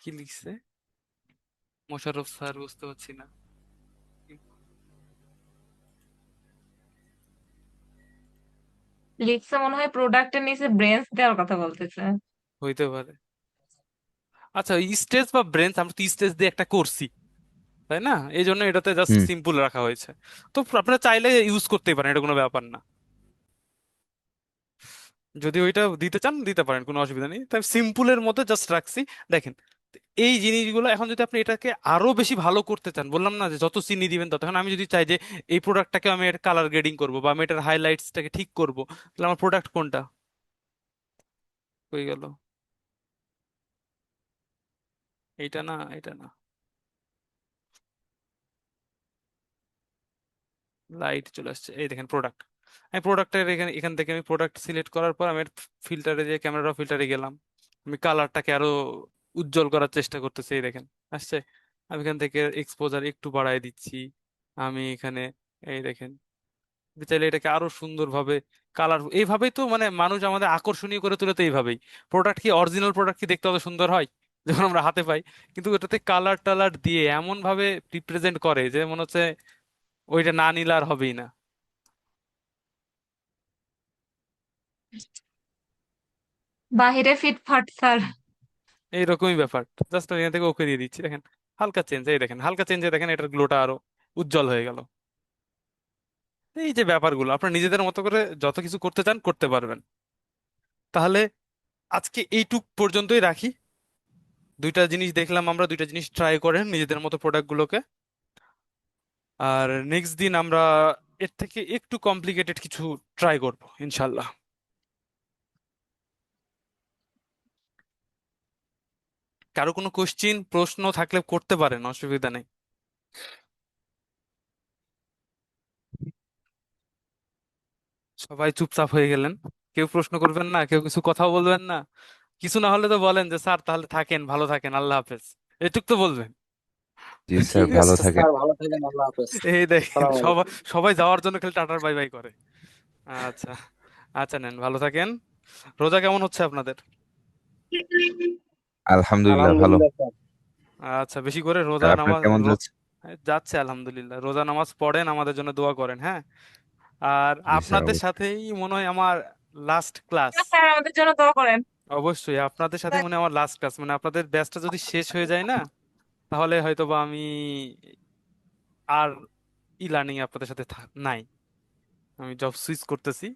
কি লিখছে মোশাররফ স্যার? বুঝতে পারছি না। লিখছে মনে হয় প্রোডাক্টের নিচে ব্রেঞ্চ দেওয়ার কথা বলতেছে। হইতে পারে। আচ্ছা, স্টেজ বা ব্রেঞ্চ, আমরা তো স্টেজ দিয়ে একটা করছি, তাই না? এই জন্য এটাতে জাস্ট হুম। সিম্পল রাখা হয়েছে। তো আপনারা চাইলে ইউজ করতেই পারেন, এটা কোনো ব্যাপার না। যদি ওইটা দিতে চান দিতে পারেন, কোনো অসুবিধা নেই। তাই সিম্পলের মধ্যে জাস্ট রাখছি। দেখেন, এই জিনিসগুলো এখন যদি আপনি এটাকে আরো বেশি ভালো করতে চান, বললাম না যে যত চিনি দিবেন তত। এখন আমি যদি চাই যে এই প্রোডাক্টটাকে আমি এর কালার গ্রেডিং করবো বা আমি এটার হাইলাইটসটাকে ঠিক করব, তাহলে আমার প্রোডাক্ট কোনটা হয়ে গেল? এইটা না, এটা না, লাইট চলে আসছে। এই দেখেন প্রোডাক্ট। আমি প্রোডাক্টের এখানে, এখান থেকে আমি প্রোডাক্ট সিলেক্ট করার পর আমি ফিল্টারে, যে ক্যামেরা ফিল্টারে গেলাম, আমি কালারটাকে আরো উজ্জ্বল করার চেষ্টা করতেছি। এই দেখেন আসছে। আমি এখান থেকে এক্সপোজার একটু বাড়ায় দিচ্ছি। আমি এখানে, এই দেখেন, আমি চাইলে এটাকে আরো সুন্দরভাবে কালার, এইভাবেই তো মানে মানুষ আমাদের আকর্ষণীয় করে তোলে। তো এইভাবেই প্রোডাক্ট কি, অরিজিনাল প্রোডাক্ট কি দেখতে অত সুন্দর হয় যখন আমরা হাতে পাই? কিন্তু এটাতে কালার টালার দিয়ে এমন ভাবে রিপ্রেজেন্ট করে যে মনে হচ্ছে ওইটা না নিলে আর হবেই না। বাহিরে ফিটফাট স্যার। এইরকমই ব্যাপার। জাস্ট এখান থেকে ওকে দিয়ে দিচ্ছি, দেখেন হালকা চেঞ্জ। এই দেখেন হালকা চেঞ্জে দেখেন এটার গ্লোটা আরো উজ্জ্বল হয়ে গেল। এই যে ব্যাপারগুলো আপনার নিজেদের মতো করে যত কিছু করতে চান করতে পারবেন। তাহলে আজকে এইটুক পর্যন্তই রাখি। দুইটা জিনিস দেখলাম আমরা, দুইটা জিনিস ট্রাই করেন নিজেদের মতো প্রোডাক্টগুলোকে। আর নেক্সট দিন আমরা এর থেকে একটু কমপ্লিকেটেড কিছু ট্রাই করব ইনশাল্লাহ। কারো কোনো কোশ্চিন প্রশ্ন থাকলে করতে পারেন, অসুবিধা নেই। সবাই চুপচাপ হয়ে গেলেন, কেউ প্রশ্ন করবেন না, কেউ কিছু কথা বলবেন না। কিছু না হলে তো বলেন যে স্যার তাহলে থাকেন, ভালো থাকেন, আল্লাহ হাফেজ, এটুক তো বলবেন। জি স্যার, ঠিক ভালো আছে থাকেন। স্যার, ভালো থাকেন, আল্লাহ হাফেজ। এই দেখেন সালাম সবাই আলাইকুম। সবাই যাওয়ার জন্য খালি টাটার বাই বাই করে। আচ্ছা, আচ্ছা নেন, ভালো থাকেন। রোজা কেমন হচ্ছে আপনাদের? আলহামদুলিল্লাহ ভালো। আলহামদুলিল্লাহ স্যার। আচ্ছা, বেশি করে রোজা স্যার আপনার নামাজ কেমন যাচ্ছে? যাচ্ছে আলহামদুলিল্লাহ। রোজা নামাজ পড়েন, আমাদের জন্য দোয়া করেন, হ্যাঁ। আর জি স্যার, আপনাদের অবশ্যই। সাথেই মনে হয় আমার লাস্ট ক্লাস। স্যার আমাদের জন্য দোয়া করেন। অবশ্যই আপনাদের সাথে মনে হয় আমার লাস্ট ক্লাস, মানে আপনাদের ব্যাচটা যদি শেষ হয়ে যায় না, তাহলে হয়তো বা আমি আর ই লার্নিং আপনাদের সাথে নাই, আমি জব সুইচ করতেছি।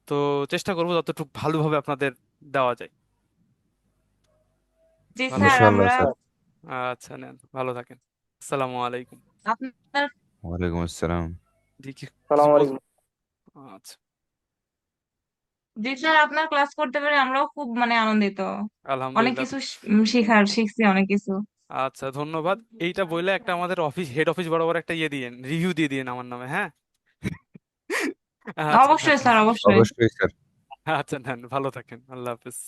তো চেষ্টা করবো যতটুকু ভালোভাবে আপনাদের দেওয়া যায়। জি ভালো স্যার থাকেন। ইনশাআল্লাহ আমরা স্যার। আচ্ছা নেন, ভালো থাকেন। আসসালামু আলাইকুম। আপনার ওয়ালাইকুম আসসালাম। জি, কিছু সালাম বল। আলাইকুম। আচ্ছা, জি স্যার আপনার ক্লাস করতে পেরে আমরাও খুব মানে আনন্দিত। অনেক আলহামদুলিল্লাহ। কিছু শিখছি অনেক কিছু। আচ্ছা, ধন্যবাদ। এইটা বললে একটা আমাদের হেড অফিস বরাবর একটা ইয়ে দিয়েন, রিভিউ দিয়ে দিয়েন আমার নামে, হ্যাঁ। আচ্ছা নেন। অবশ্যই স্যার, অবশ্যই। অবশ্যই স্যার। আচ্ছা নেন, ভালো থাকেন, আল্লাহ হাফিজ।